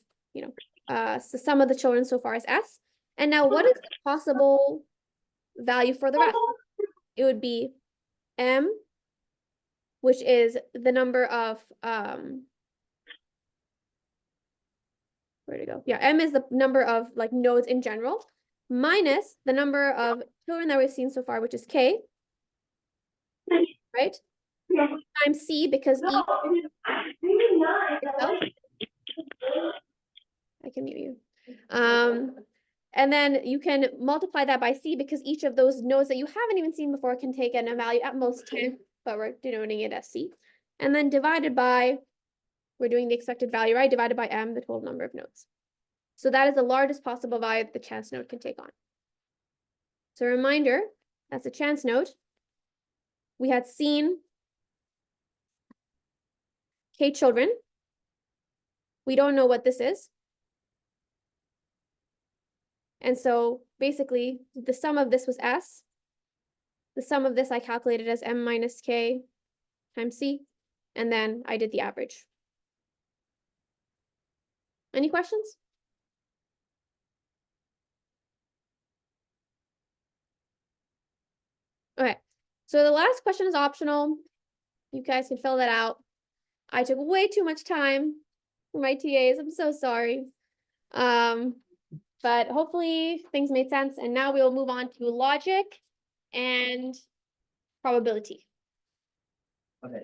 Speaker 1: so sum of the children so far is s. And now what is the possible value for the rest? It would be m, which is the number of where to go? Yeah, m is the number of like nodes in general, minus the number of children that we've seen so far, which is k, right? Times c, because each itself. I can mute you. And then you can multiply that by c, because each of those nodes that you haven't even seen before can take a value at most 10, but we're denoting it as c. And then divided by, we're doing the expected value, right? Divided by m, the total number of nodes. So that is the largest possible value that the chance node can take on. So a reminder, that's a chance node. We had seen k children. We don't know what this is. And so basically the sum of this was S. The sum of this I calculated as M minus K times C. And then I did the average. Any questions? Okay, so the last question is optional. You guys can fill that out. I took way too much time for my TAs. I'm so sorry. But hopefully things made sense. And now we will move on to logic and probability.
Speaker 2: Okay,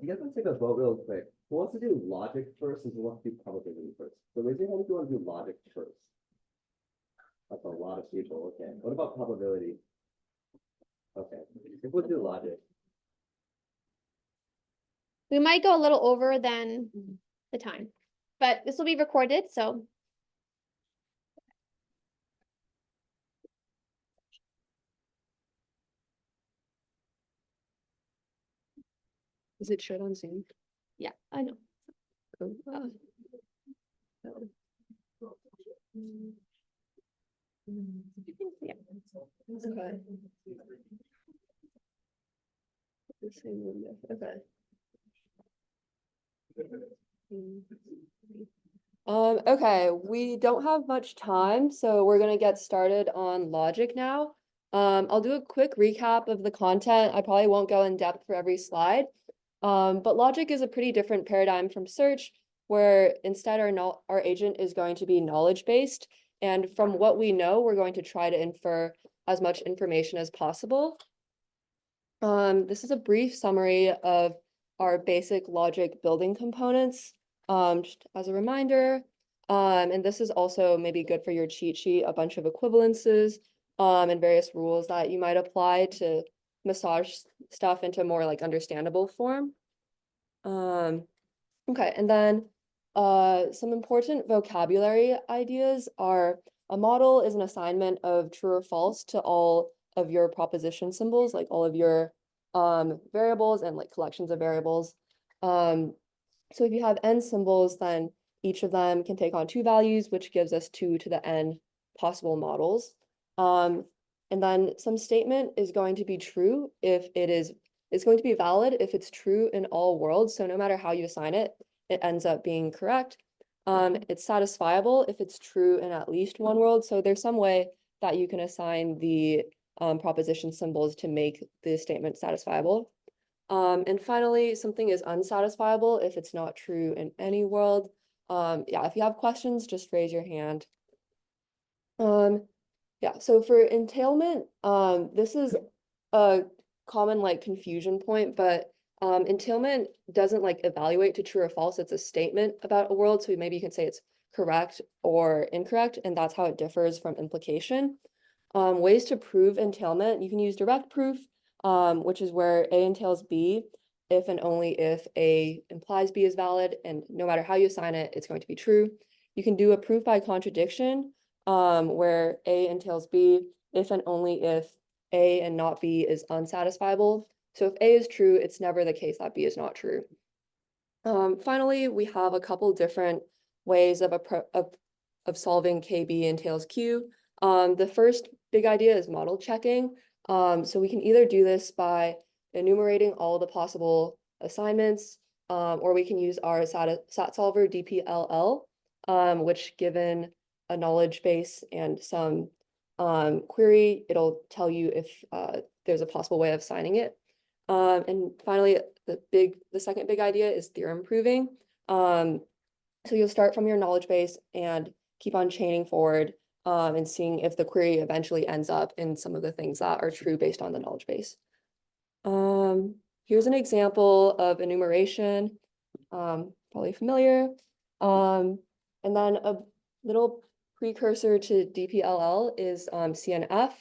Speaker 2: you guys want to take a vote real quick. Who wants to do logic first and who wants to do probability first? So raise your hand if you want to do logic first. That's a lot of people, okay. What about probability? Okay, if we'll do logic.
Speaker 1: We might go a little over than the time, but this will be recorded, so.
Speaker 6: Is it showed on Zoom?
Speaker 1: Yeah, I know.
Speaker 6: Cool.
Speaker 1: Yeah.
Speaker 6: Okay. The same window. Okay. Okay, we don't have much time, so we're gonna get started on logic now. I'll do a quick recap of the content. I probably won't go in depth for every slide. But logic is a pretty different paradigm from search, where instead our agent is going to be knowledge-based. And from what we know, we're going to try to infer as much information as possible. This is a brief summary of our basic logic building components, just as a reminder. And this is also maybe good for your cheat sheet, a bunch of equivalences and various rules that you might apply to massage stuff into more like understandable form. Okay, and then some important vocabulary ideas are a model is an assignment of true or false to all of your proposition symbols, like all of your variables and like collections of variables. So if you have n symbols, then each of them can take on 2 values, which gives us 2 to the n possible models. And then some statement is going to be true if it's going to be valid if it's true in all worlds. So no matter how you assign it, it ends up being correct. It's satisfiable if it's true in at least one world. So there's some way that you can assign the proposition symbols to make the statement satisfiable. And finally, something is unsatisfiable if it's not true in any world. Yeah, if you have questions, just raise your hand. Yeah, so for entailment, this is a common like confusion point, but entailment doesn't like evaluate to true or false. It's a statement about a world. So maybe you can say it's correct or incorrect, and that's how it differs from implication. Ways to prove entailment, you can use direct proof, which is where A entails B if and only if A implies B is valid, and no matter how you assign it, it's going to be true. You can do a proof by contradiction, where A entails B if and only if A and not B is unsatisfiable. So if A is true, it's never the case that B is not true. Finally, we have a couple different ways of solving KB entails Q. The first big idea is model checking. So we can either do this by enumerating all the possible assignments, or we can use our sat solver DPLL, which given a knowledge base and some query, it'll tell you if there's a possible way of assigning it. And finally, the second big idea is theorem proving. So you'll start from your knowledge base and keep on chaining forward and seeing if the query eventually ends up in some of the things that are true based on the knowledge base. Here's an example of enumeration, probably familiar. And then a little precursor to DPLL is CNF,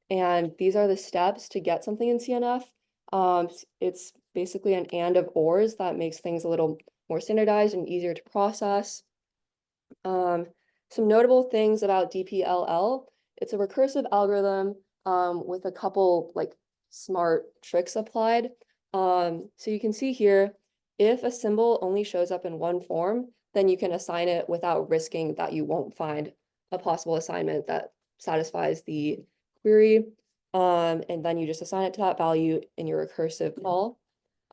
Speaker 6: and these are the steps to get something in CNF. It's basically an and of ors that makes things a little more standardized and easier to process. some notable things about DPLL. It's a recursive algorithm with a couple like smart tricks applied. So you can see here, if a symbol only shows up in one form, then you can assign it without risking that you won't find a possible assignment that satisfies the query. And then you just assign it to that value in your recursive call.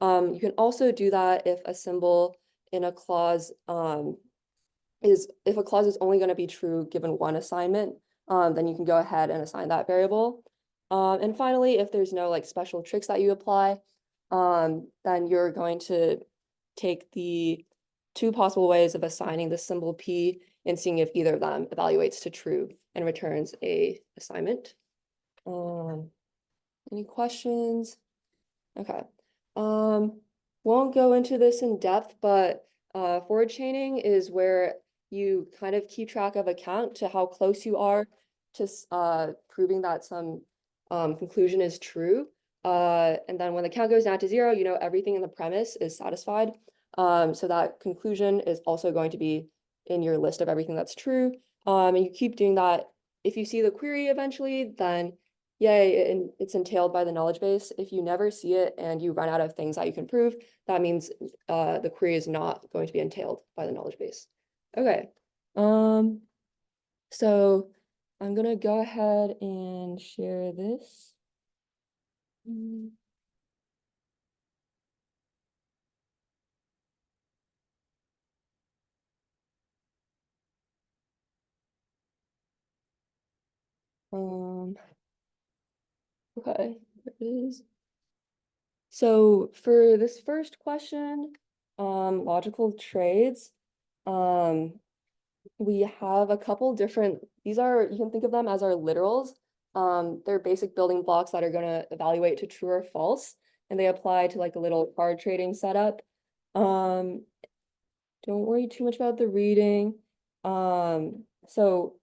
Speaker 6: You can also do that if a symbol in a clause if a clause is only going to be true given one assignment, then you can go ahead and assign that variable. And finally, if there's no like special tricks that you apply, then you're going to take the two possible ways of assigning the symbol P and seeing if either of them evaluates to true and returns a assignment. Any questions? Okay. Won't go into this in depth, but forward chaining is where you kind of keep track of a count to how close you are to proving that some conclusion is true. And then when the count goes down to 0, you know everything in the premise is satisfied. So that conclusion is also going to be in your list of everything that's true. And you keep doing that. If you see the query eventually, then yay, and it's entailed by the knowledge base. If you never see it and you run out of things that you can prove, that means the query is not going to be entailed by the knowledge base. Okay. So I'm gonna go ahead and share this. Okay, there it is. So for this first question, logical trades, we have a couple different, these are, you can think of them as our literals. They're basic building blocks that are gonna evaluate to true or false, and they apply to like a little card trading setup. Don't worry too much about the reading. So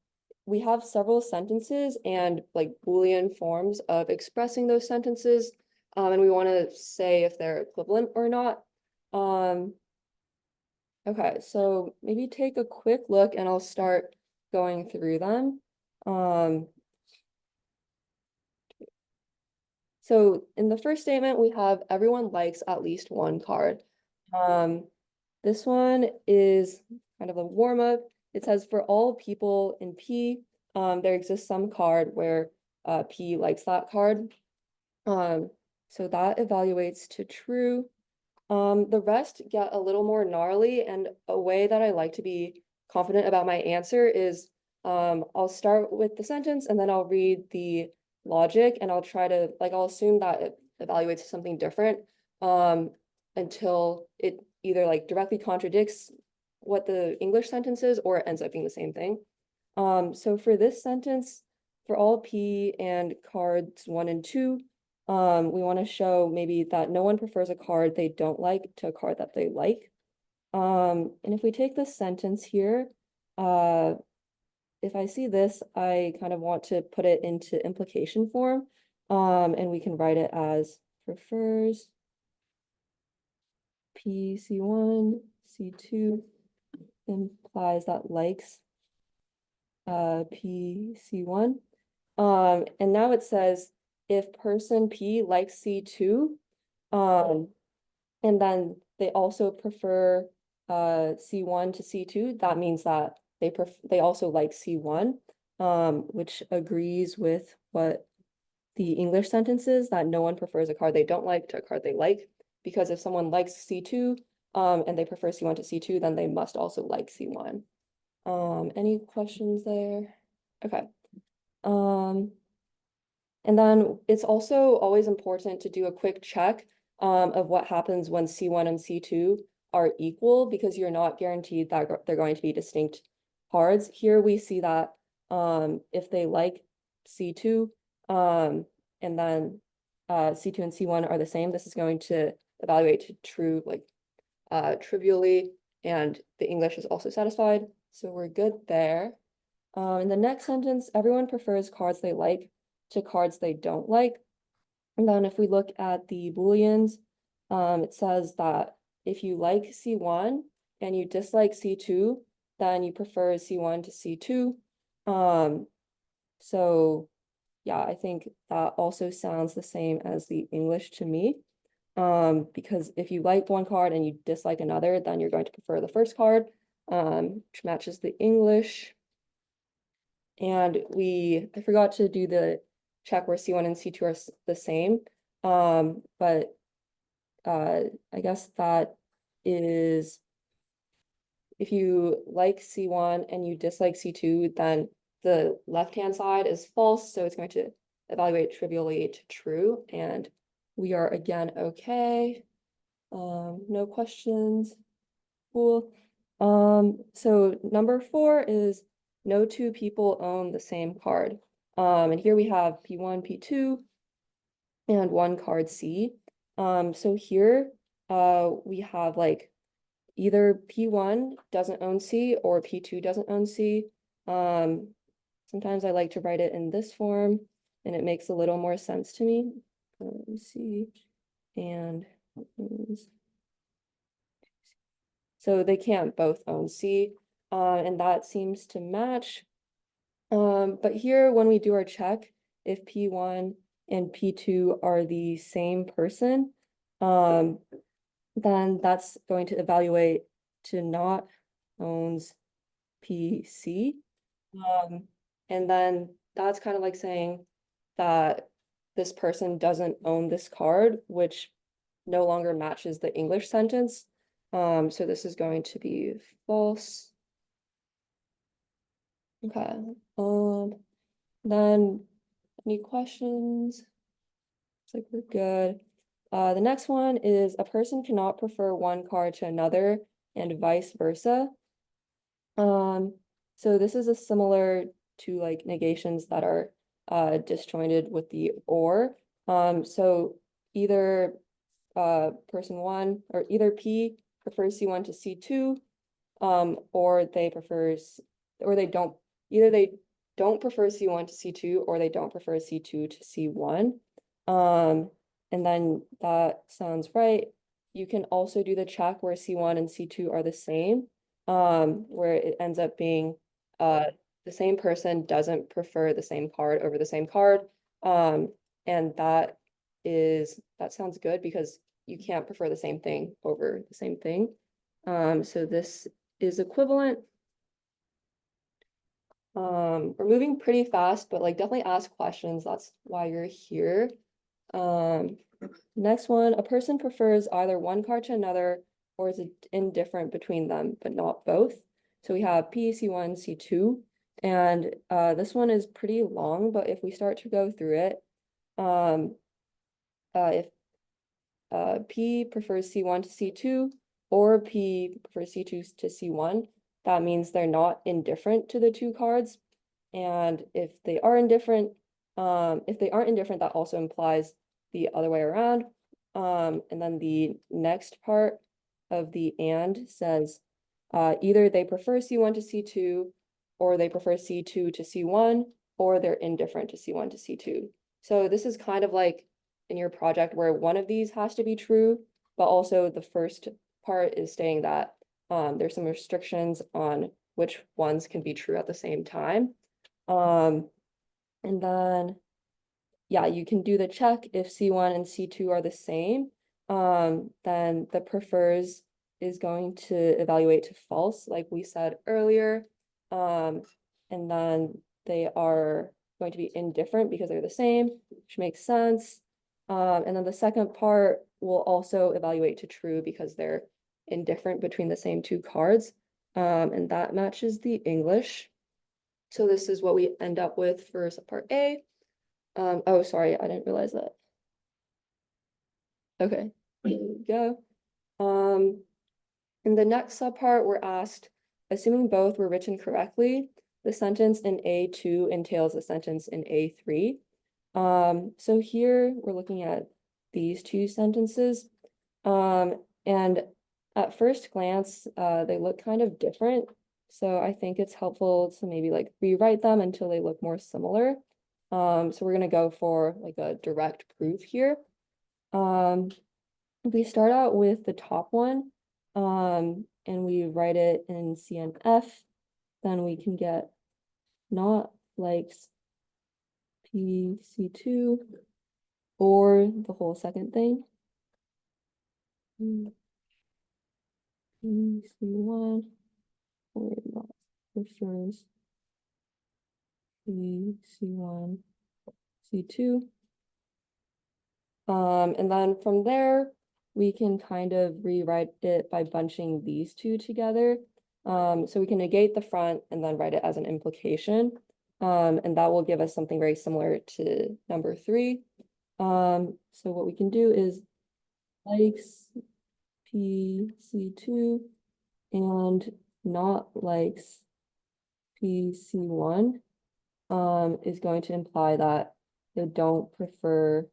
Speaker 6: we have several sentences and like Boolean forms of expressing those sentences. And we want to say if they're equivalent or not. Okay, so maybe take a quick look and I'll start going through them. So in the first statement, we have everyone likes at least one card. This one is kind of a warm-up. It says for all people in P, there exists some card where P likes that card. So that evaluates to true. The rest get a little more gnarly, and a way that I like to be confident about my answer is I'll start with the sentence and then I'll read the logic and I'll try to I'll assume that it evaluates something different until it either directly contradicts what the English sentence is or it ends up being the same thing. So for this sentence, for all P and cards 1 and 2, we want to show maybe that no one prefers a card they don't like to a card that they like. And if we take this sentence here, if I see this, I kind of want to put it into implication form. And we can write it as prefers P C1, C2 implies that likes P C1. And now it says if person P likes C2, and then they also prefer C1 to C2, that means that they also like C1, which agrees with what the English sentence is, that no one prefers a card they don't like to a card they like, because if someone likes C2 and they prefer C1 to C2, then they must also like C1. Any questions there? Okay. And then it's also always important to do a quick check of what happens when C1 and C2 are equal, because you're not guaranteed that they're going to be distinct cards. Here we see that if they like C2 and then C2 and C1 are the same, this is going to evaluate to true trivially, and the English is also satisfied. So we're good there. In the next sentence, everyone prefers cards they like to cards they don't like. And then if we look at the Booleans, it says that if you like C1 and you dislike C2, then you prefer C1 to C2. So yeah, I think that also sounds the same as the English to me. Because if you like one card and you dislike another, then you're going to prefer the first card, which matches the English. And I forgot to do the check where C1 and C2 are the same. But I guess that is, if you like C1 and you dislike C2, then the left-hand side is false, so it's going to evaluate trivially to true, and we are again okay. No questions. Cool. So number 4 is no two people own the same card. And here we have P1, P2, and one card C. So here we have like either P1 doesn't own C or P2 doesn't own C. Sometimes I like to write it in this form, and it makes a little more sense to me. C and so they can't both own C, and that seems to match. But here, when we do our check, if P1 and P2 are the same person, then that's going to evaluate to not owns PC. And then that's kind of like saying that this person doesn't own this card, which no longer matches the English sentence. So this is going to be false. Okay. Then any questions? Looks like we're good. The next one is a person cannot prefer one card to another and vice versa. So this is a similar to like negations that are disjointed with the or. So either person 1 or either P prefers C1 to C2, or they prefer or they don't, either they don't prefer C1 to C2 or they don't prefer C2 to C1. And then that sounds right. You can also do the check where C1 and C2 are the same, where it ends up being the same person doesn't prefer the same card over the same card. And that sounds good because you can't prefer the same thing over the same thing. So this is equivalent. We're moving pretty fast, but like definitely ask questions. That's why you're here. Next one, a person prefers either one card to another or is indifferent between them, but not both. So we have P, C1, C2, and this one is pretty long, but if we start to go through it, if P prefers C1 to C2 or P prefers C2 to C1, that means they're not indifferent to the two cards. And if they are indifferent, if they aren't indifferent, that also implies the other way around. And then the next part of the and says either they prefer C1 to C2, or they prefer C2 to C1, or they're indifferent to C1 to C2. So this is kind of like in your project where one of these has to be true, but also the first part is stating that there's some restrictions on which ones can be true at the same time. And then, yeah, you can do the check if C1 and C2 are the same, then the prefers is going to evaluate to false, like we said earlier. And then they are going to be indifferent because they're the same, which makes sense. And then the second part will also evaluate to true because they're indifferent between the same two cards. And that matches the English. So this is what we end up with for subpart A. Oh, sorry, I didn't realize that. Okay, here we go. In the next subpart, we're asked, assuming both were written correctly, the sentence in A2 entails a sentence in A3. So here we're looking at these two sentences. And at first glance, they look kind of different. So I think it's helpful to maybe like rewrite them until they look more similar. So we're gonna go for like a direct proof here. We start out with the top one, and we write it in CNF. then we can get not likes PC2 or the whole second thing. PC1 or not prefers PC1, C2. And then from there, we can kind of rewrite it by bunching these two together. So we can negate the front and then write it as an implication. And that will give us something very similar to number 3. So what we can do is likes PC2 and not likes PC1 is going to imply that they don't prefer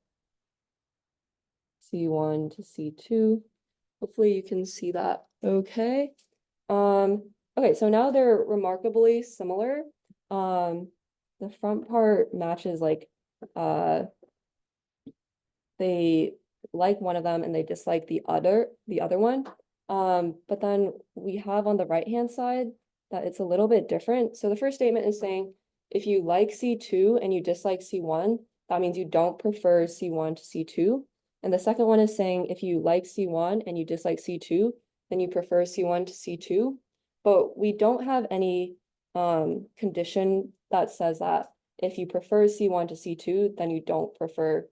Speaker 6: C1 to C2. Hopefully you can see that okay. Okay, so now they're remarkably similar. The front part matches like they like one of them and they dislike the other one. But then we have on the right-hand side that it's a little bit different. So the first statement is saying if you like C2 and you dislike C1, that means you don't prefer C1 to C2. And the second one is saying if you like C1 and you dislike C2, then you prefer C1 to C2. But we don't have any condition that says that if you prefer C1 to C2, then you don't prefer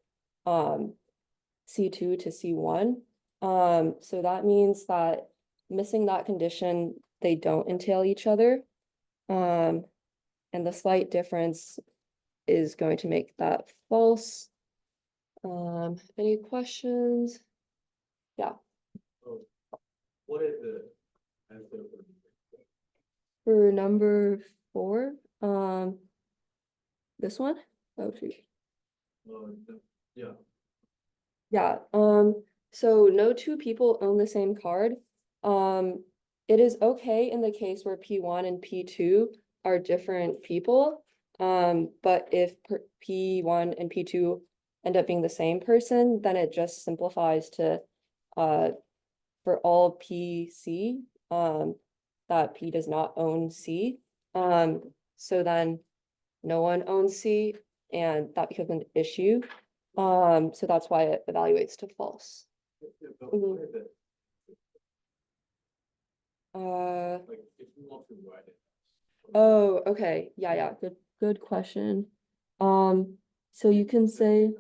Speaker 6: C2 to C1. So that means that missing that condition, they don't entail each other. And the slight difference is going to make that false. Any questions? Yeah.
Speaker 3: So what is the answer
Speaker 6: For number 4, this one? Oh, shoot.
Speaker 3: yeah.
Speaker 6: Yeah, so no two people own the same card. It is okay in the case where P1 and P2 are different people. But if P1 and P2 end up being the same person, then it just simplifies to for all PC, that P does not own C. So then no one owns C, and that becomes an issue. So that's why it evaluates to false.
Speaker 3: But what is it?
Speaker 6: Like
Speaker 3: if you want to write it.
Speaker 6: Oh, okay. Yeah, good question. So you can say,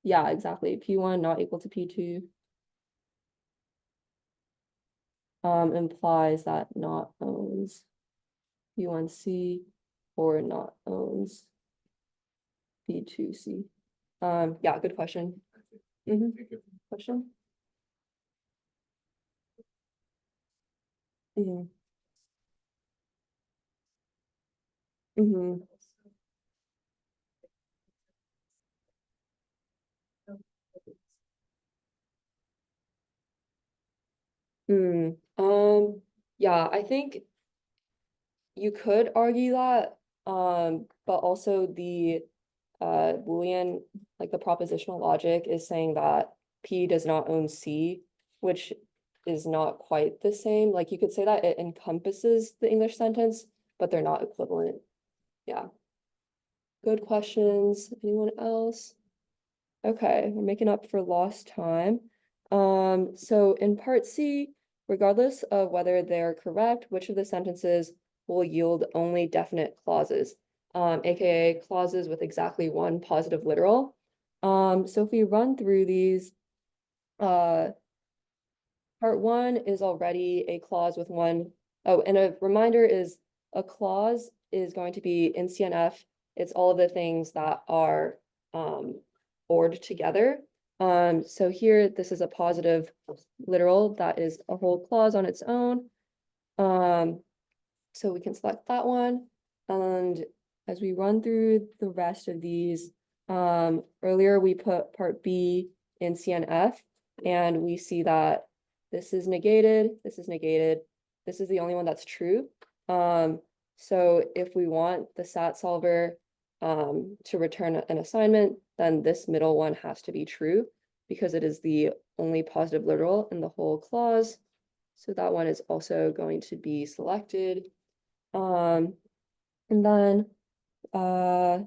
Speaker 6: yeah, exactly. P1 not equal to P2. Implies that not owns P1C or not owns P2C. Yeah, good question.
Speaker 3: Thank you.
Speaker 6: Question? Yeah, I think you could argue that, but also the Boolean, like the propositional logic is saying that P does not own C, which is not quite the same. Like you could say that it encompasses the English sentence, but they're not equivalent. Yeah. Good questions. Anyone else? Okay, we're making up for lost time. So in part C, regardless of whether they're correct, which of the sentences will yield only definite clauses, aka clauses with exactly one positive literal. So if we run through these, part 1 is already a clause with one. Oh, and a reminder is a clause is going to be in CNF. It's all of the things that are ORed together. So here, this is a positive literal that is a whole clause on its own. So we can select that one. And as we run through the rest of these, earlier we put part B in CNF, and we see that this is negated, this is negated, this is the only one that's true. So if we want the SAT solver to return an assignment, then this middle one has to be true because it is the only positive literal in the whole clause. So that one is also going to be selected. And then I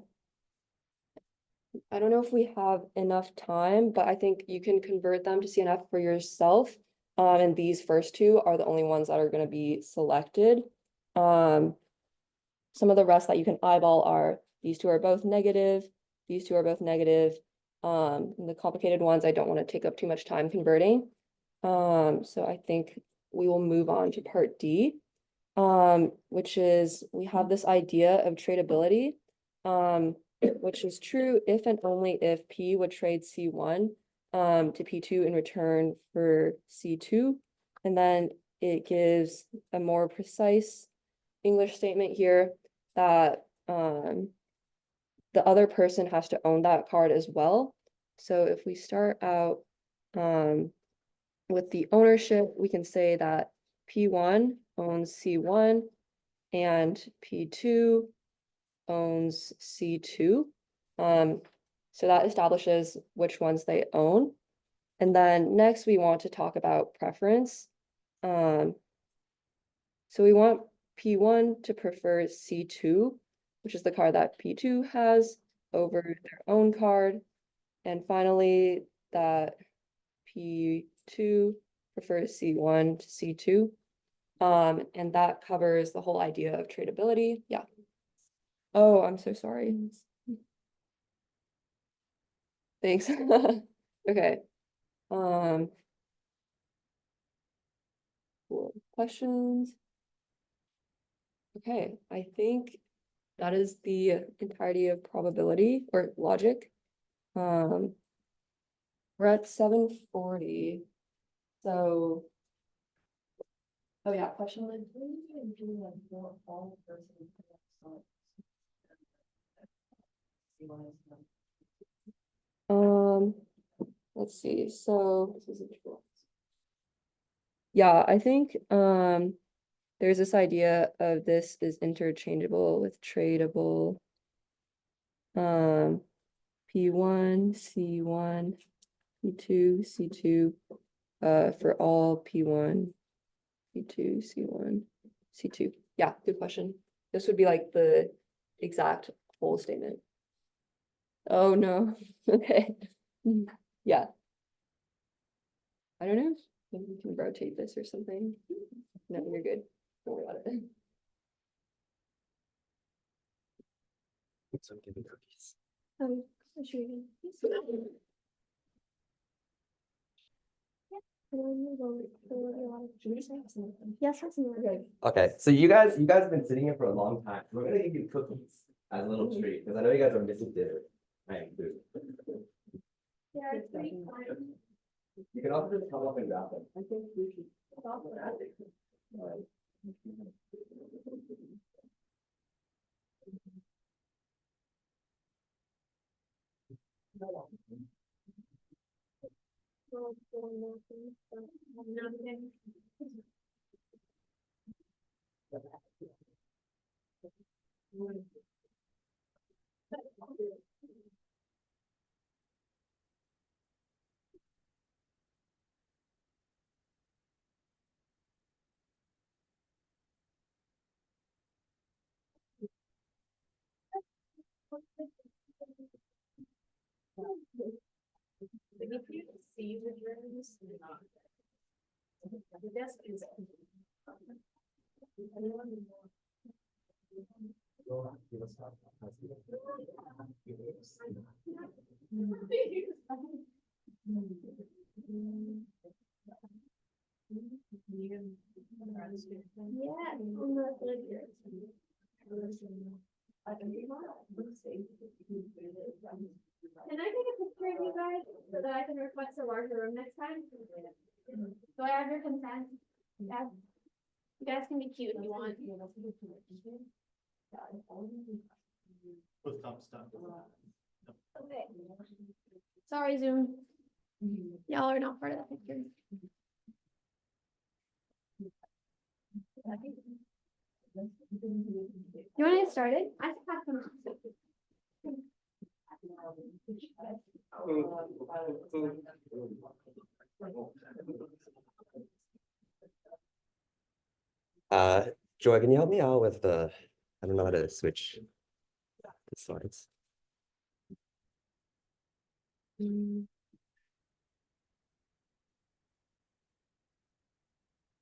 Speaker 6: don't know if we have enough time, but I think you can convert them to CNF for yourself. And these first two are the only ones that are going to be selected. Some of the rest that you can eyeball are these two are both negative, these two are both negative. And the complicated ones, I don't want to take up too much time converting. So I think we will move on to part D, which is we have this idea of tradability, which is true if and only if P would trade C1 to P2 in return for C2. And then it gives a more precise English statement here that the other person has to own that card as well. So if we start out with the ownership, we can say that P1 owns C1 and P2 owns C2. So that establishes which ones they own. And then next we want to talk about preference. So we want P1 to prefer C2, which is the card that P2 has over their own card. And finally, that P2 prefers C1 to C2. And that covers the whole idea of tradability. Yeah. Oh, I'm so sorry. Thanks. Okay. Cool. Questions? Okay, I think that is the entirety of probability or logic. We're at 7:40. So, oh yeah, question. Let's see. So yeah, I think there's this idea of this is interchangeable with tradable. P1, C1, P2, C2, for all P1, P2, C1, C2. Yeah, good question. This would be like the exact whole statement. Oh no, okay. Yeah. I don't know, maybe we can rotate this or something. No, you're good. Don't worry about it.
Speaker 2: So give me cookies.
Speaker 1: Should we? Yes, that's okay.
Speaker 2: Okay, so you guys have been sitting here for a long time. We're gonna give you cookies as a little treat, because I know you guys are missing dinner. I am too.
Speaker 1: Yeah, it's pretty fine.
Speaker 2: You can also just come up and grab them. I think we should.
Speaker 4: If you see the dreams, the desk is.
Speaker 1: Can I take a picture of you guys so that I can request a larger room next time? Do I have your consent? Yeah. You guys can be cute if you want.
Speaker 3: With thumbs down.
Speaker 1: Okay. Sorry, Zoom. Y'all are not part of that picture. You want to get started? I can have some.
Speaker 2: Joy, can you help me out with I don't know how to switch the slides.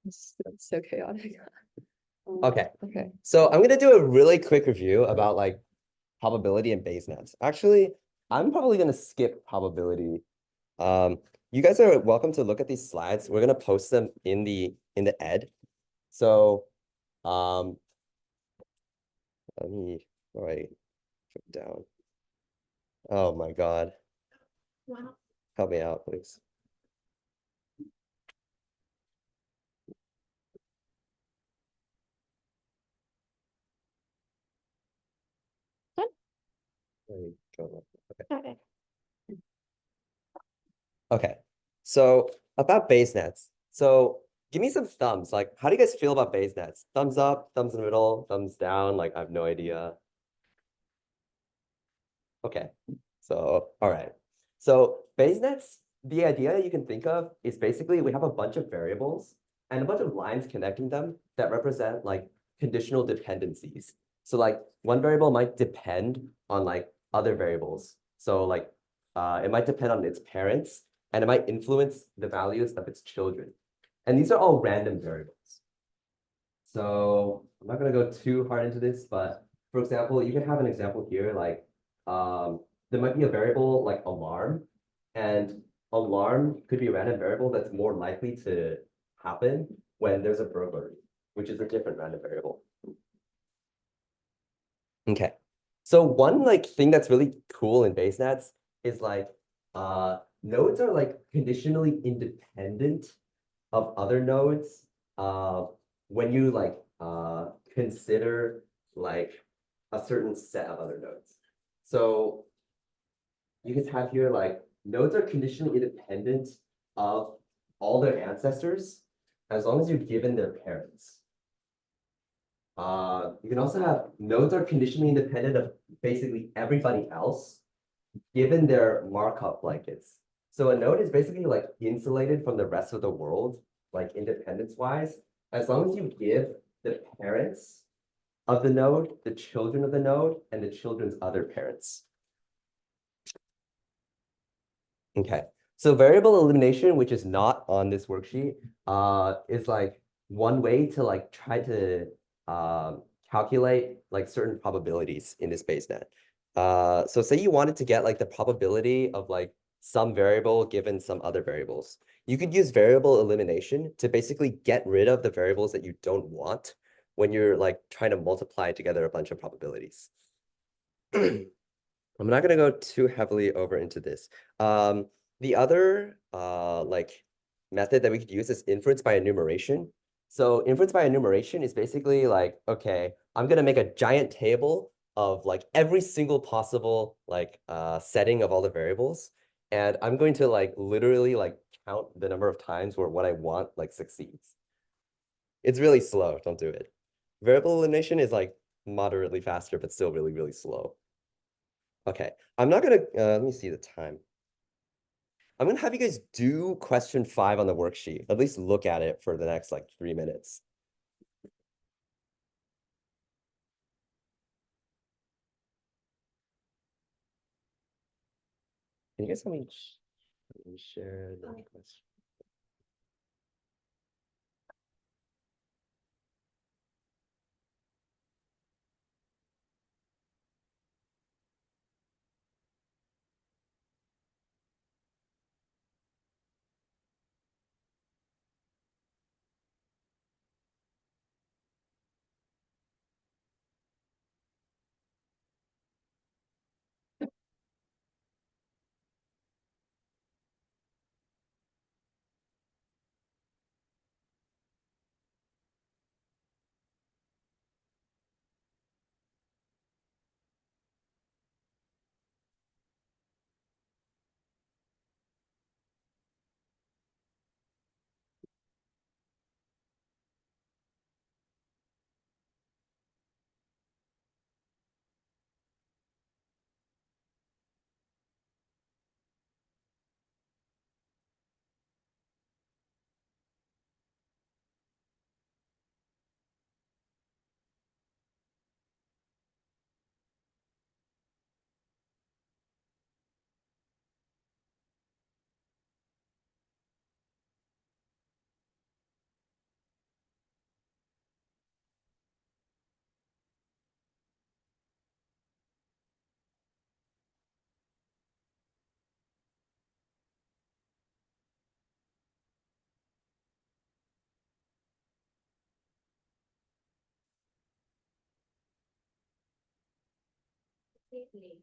Speaker 6: It's so chaotic.
Speaker 2: Okay.
Speaker 6: Okay.
Speaker 2: So I'm gonna do a really quick review about like probability and Bayes nets. Actually, I'm probably gonna skip probability. You guys are welcome to look at these slides. We're gonna post them in the ed. So let me put down. Oh my God.
Speaker 1: Wow.
Speaker 2: Help me out, please.
Speaker 1: Good.
Speaker 2: There you go.
Speaker 1: Okay.
Speaker 2: Okay. So about Bayes nets. So give me some thumbs. Like, how do you guys feel about Bayes nets? Thumbs up, thumbs in the middle, thumbs down. Like, I have no idea. Okay. So, all right. So Bayes nets, the idea you can think of is basically we have a bunch of variables and a bunch of lines connecting them that represent like conditional dependencies. So like one variable might depend on like other variables. So like it might depend on its parents and it might influence the values of its children. And these are all random variables. So I'm not going to go too hard into this, but for example, you can have an example here, like there might be a variable like alarm, and alarm could be a random variable that's more likely to happen when there's a burglary, which is a different random variable. Okay. So one like thing that's really cool in Bayes nets is like nodes are like conditionally independent of other nodes when you like consider like a certain set of other nodes. So you can have here like nodes are conditionally independent of all their ancestors as long as you're given their parents. You can also have nodes are conditionally independent of basically everybody else given their Markov blankets. So a node is basically like insulated from the rest of the world, like independence-wise, as long as you give the parents of the node, the children of the node, and the children's other parents. Okay, so variable elimination, which is not on this worksheet, is like one way to like try to calculate like certain probabilities in this Bayes net. So say you wanted to get like the probability of like some variable given some other variables. You could use variable elimination to basically get rid of the variables that you don't want when you're like trying to multiply together a bunch of probabilities. I'm not going to go too heavily over into this. The other like method that we could use is inference by enumeration. So inference by enumeration is basically like, okay, I'm going to make a giant table of like every single possible like setting of all the variables. And I'm going to like literally like count the number of times where what I want like succeeds. It's really slow. Don't do it. Variable elimination is like moderately faster, but still really, really slow. Okay, I'm not gonna, let me see the time. I'm gonna have you guys do question 5 on the worksheet, at least look at it for the next like 3 minutes. Can you guys let me share the question?
Speaker 4: completely.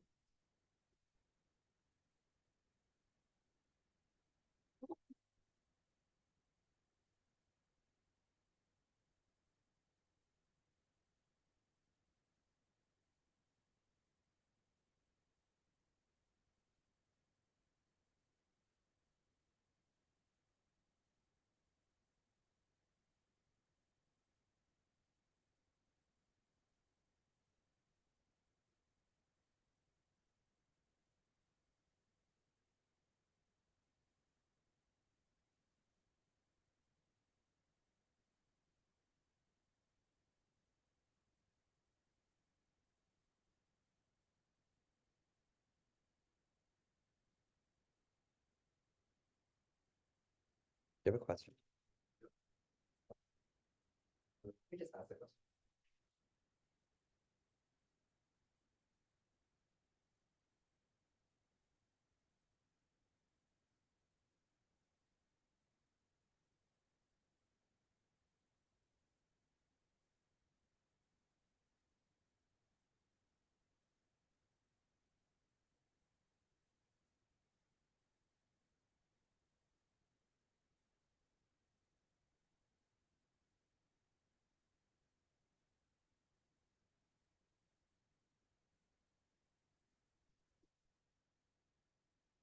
Speaker 2: Do you have a question? We just asked a question.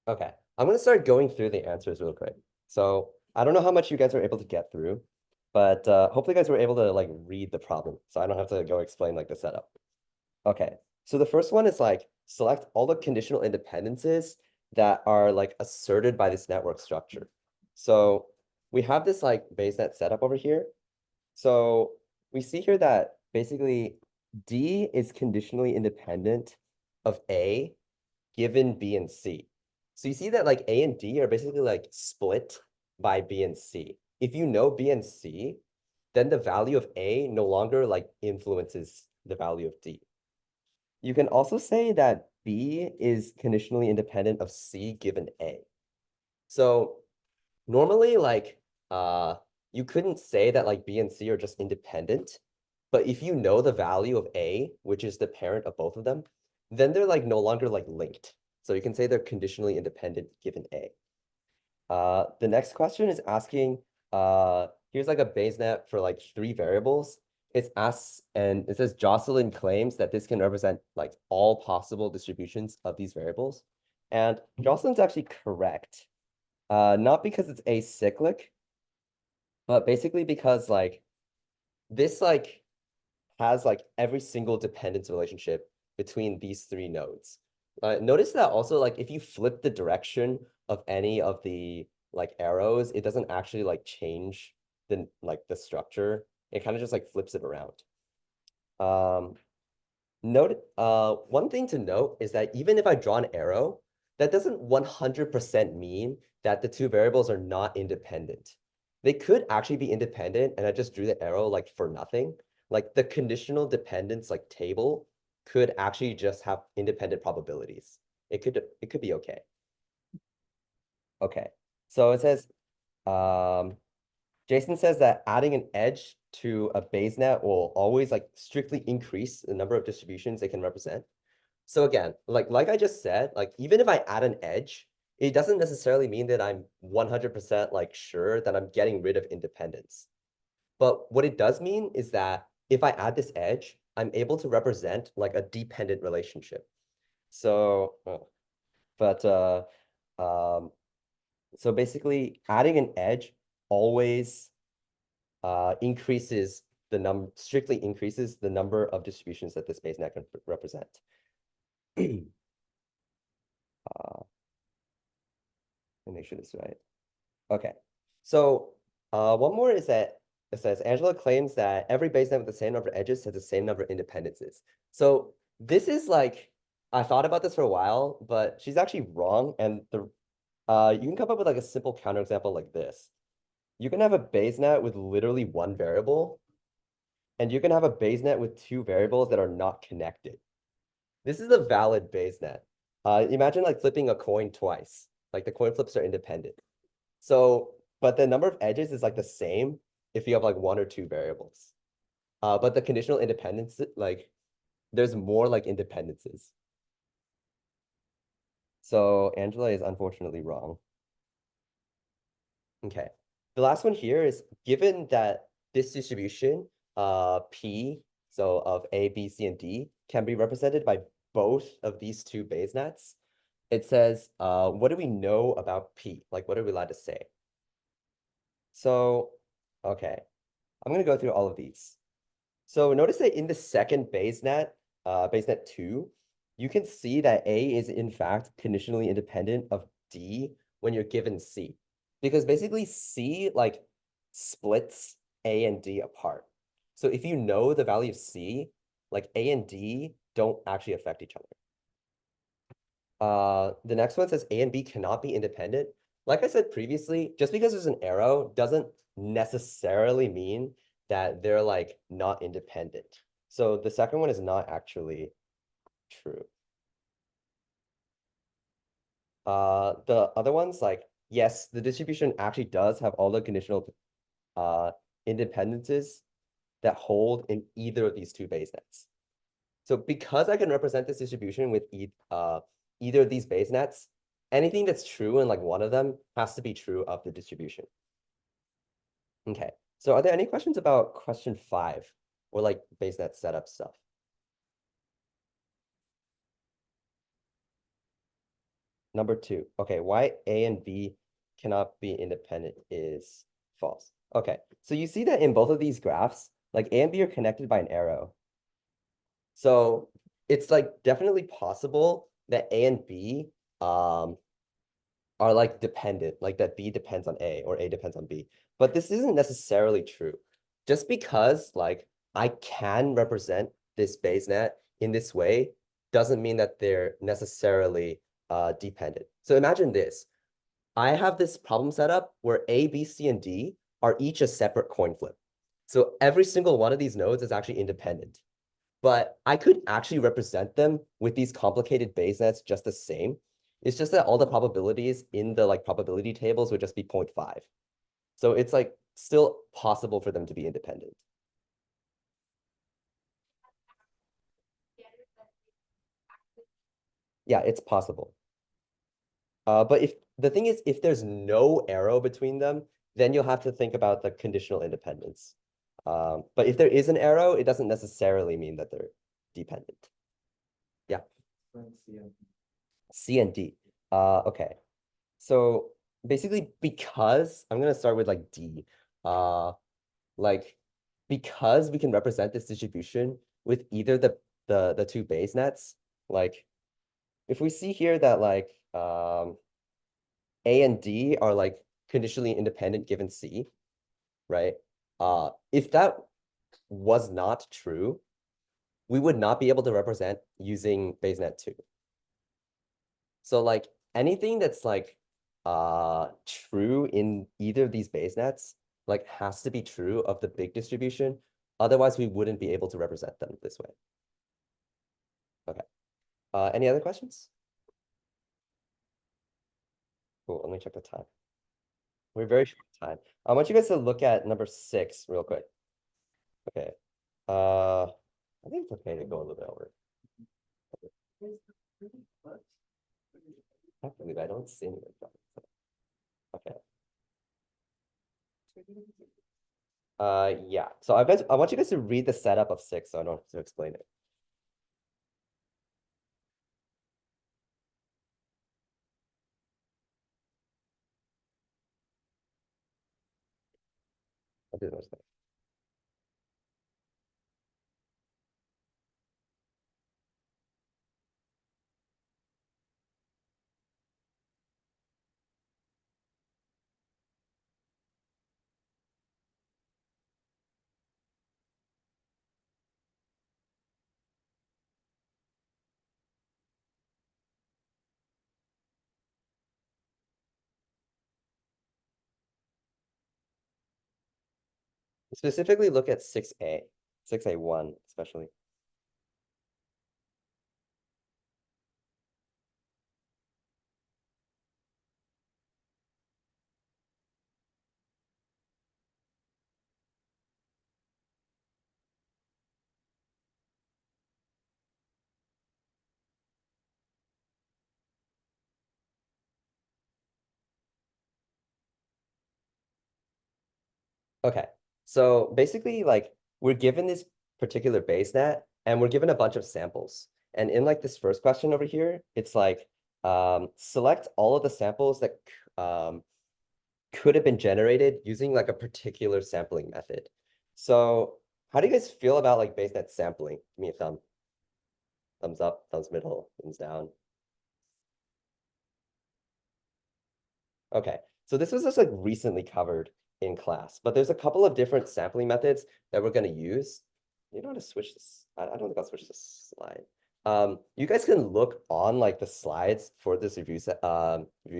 Speaker 2: Okay, I'm gonna start going through the answers real quick. So I don't know how much you guys were able to get through, but hopefully you guys were able to like read the problem, so I don't have to go explain like the setup. Okay, so the first one is like select all the conditional independences that are like asserted by this network structure. So we have this like BaseNet setup over here. So we see here that basically D is conditionally independent of A given B and C. So you see that like A and D are basically like split by B and C. If you know B and C, then the value of A no longer like influences the value of D. You can also say that B is conditionally independent of C given A. So normally like you couldn't say that like B and C are just independent, but if you know the value of A, which is the parent of both of them, then they're like no longer like linked. So you can say they're conditionally independent given A. The next question is asking, here's like a BaseNet for like 3 variables. It's asks, and it says Jocelyn claims that this can represent like all possible distributions of these variables. And Jocelyn's actually correct. Not because it's acyclic, but basically because like this like has like every single dependence relationship between these 3 nodes. Notice that also like if you flip the direction of any of the like arrows, it doesn't actually like change the like the structure. It kind of just like flips it around. One thing to note is that even if I draw an arrow, that doesn't 100% mean that the 2 variables are not independent. They could actually be independent, and I just drew the arrow like for nothing. Like the conditional dependence like table could actually just have independent probabilities. It could be okay. Okay, so it says, Jason says that adding an edge to a BaseNet will always like strictly increase the number of distributions it can represent. So again, like I just said, like even if I add an edge, it doesn't necessarily mean that I'm 100% like sure that I'm getting rid of independence. But what it does mean is that if I add this edge, I'm able to represent like a dependent relationship. So, so basically adding an edge always strictly increases the number of distributions that this BaseNet can represent. Let me make sure this is right. Okay, so one more is that it says Angela claims that every BaseNet with the same number of edges has the same number of independences. So this is like, I thought about this for a while, but she's actually wrong. And you can come up with like a simple counterexample like this. You can have a BaseNet with literally 1 variable, and you can have a BaseNet with 2 variables that are not connected. This is a valid BaseNet. Imagine like flipping a coin twice. Like the coin flips are independent. So, but the number of edges is like the same if you have like 1 or 2 variables. But the conditional independence, like there's more like independences. So Angela is unfortunately wrong. Okay. The last one here is given that this distribution, P, so of A, B, C, and D, can be represented by both of these two Bayes nets, it says, what do we know about P? Like, what are we allowed to say? So, okay, I'm going to go through all of these. So notice that in the second Bayes net 2, you can see that A is in fact conditionally independent of D when you're given C. Because basically C like splits A and D apart. So if you know the value of C, like A and D don't actually affect each other. The next one says A and B cannot be independent. Like I said previously, just because there's an arrow doesn't necessarily mean that they're like not independent. So the second one is not actually true. The other ones, like, yes, the distribution actually does have all the conditional independences that hold in either of these two Bayes nets. So because I can represent this distribution with either of these Bayes nets, anything that's true in like one of them has to be true of the distribution. Okay, so are there any questions about question 5 or like Bayes net setup stuff? Number 2, okay, why A and B cannot be independent is false. Okay, so you see that in both of these graphs, like A and B are connected by an arrow. So it's like definitely possible that A and B are like dependent, like that B depends on A or A depends on B. But this isn't necessarily true. Just because like I can represent this Bayes net in this way doesn't mean that they're necessarily dependent. So imagine this. I have this problem set up where A, B, C, and D are each a separate coin flip. So every single one of these nodes is actually independent. But I could actually represent them with these complicated Bayes nets just the same. It's just that all the probabilities in the like probability tables would just be 0.5. So it's like still possible for them to be independent. Yeah, it's possible. But if the thing is, if there's no arrow between them, then you'll have to think about the conditional independence. But if there is an arrow, it doesn't necessarily mean that they're dependent. Yeah. C and D. Okay. So basically, because I'm gonna start with like D. Like because we can represent this distribution with either the two Bayes nets, like if we see here that like A and D are like conditionally independent given C, right? If that was not true, we would not be able to represent using Bayes net 2. So like anything that's like true in either of these Bayes nets like has to be true of the big distribution. Otherwise, we wouldn't be able to represent them this way. Okay. Any other questions? Cool. Let me check the time. We're very short time. I want you guys to look at number 6 real quick. Okay. I think it's okay to go a little bit over. I can't believe I don't see anything. Okay. Yeah. So I want you guys to read the setup of 6 so I don't have to explain it. I'll do the most. Specifically look at 6A, 6A1 especially. Okay, so basically like we're given this particular base net and we're given a bunch of samples. And in like this first question over here, it's like select all of the samples that could have been generated using like a particular sampling method. So how do you guys feel about like base net sampling? Give me a thumb. Thumbs up, thumbs middle, thumbs down. Okay, so this was just like recently covered in class, but there's a couple of different sampling methods that we're going to use. You know how to switch this? I don't think I'll switch this slide. You guys can look on like the slides for this review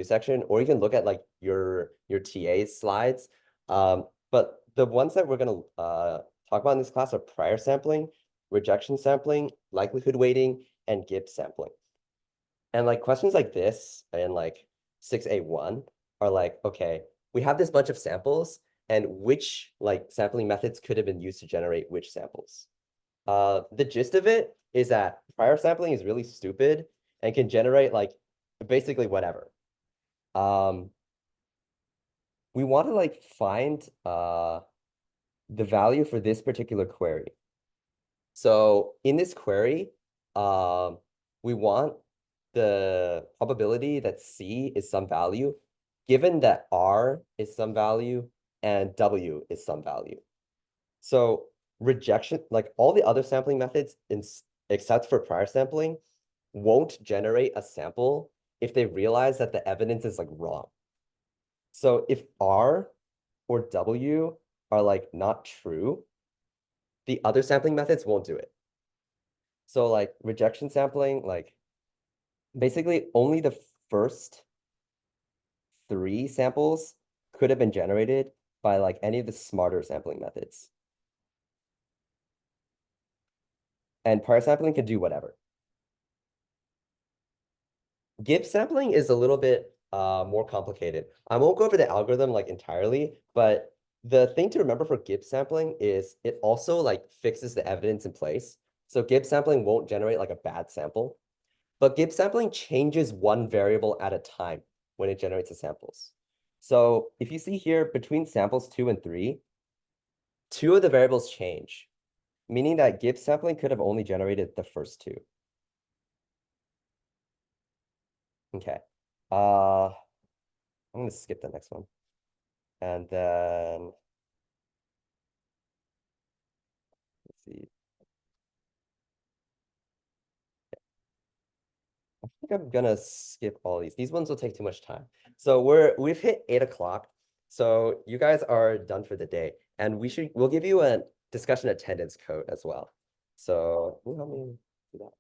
Speaker 2: section, or you can look at like your TA's slides. But the ones that we're going to talk about in this class are prior sampling, rejection sampling, likelihood weighting, and Gibbs sampling. And like questions like this and like 6A1 are like, okay, we have this bunch of samples and which like sampling methods could have been used to generate which samples. The gist of it is that prior sampling is really stupid and can generate like basically whatever. We want to like find the value for this particular query. So in this query, we want the probability that C is some value, given that R is some value and W is some value. So rejection, like all the other sampling methods, except for prior sampling, won't generate a sample if they realize that the evidence is like wrong. So if R or W are like not true, the other sampling methods won't do it. So like rejection sampling, like basically only the first 3 samples could have been generated by like any of the smarter sampling methods. And prior sampling can do whatever. Gibbs sampling is a little bit more complicated. I won't go over the algorithm like entirely, but the thing to remember for Gibbs sampling is it also like fixes the evidence in place. So Gibbs sampling won't generate like a bad sample, but Gibbs sampling changes one variable at a time when it generates the samples. So if you see here between samples 2 and 3, 2 of the variables change, meaning that Gibbs sampling could have only generated the first 2. Okay. I'm gonna skip the next one. And then let's see. I think I'm gonna skip all these. These ones will take too much time. So we've hit 8 o'clock. So you guys are done for the day. And we'll give you a discussion attendance code as well. So can you help me do that?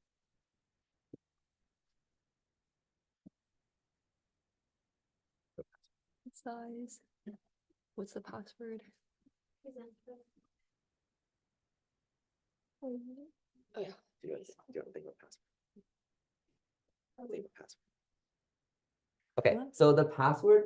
Speaker 6: Size. What's the password? Oh yeah.
Speaker 2: Do you want to think of a password? Leave a password. Okay, so the password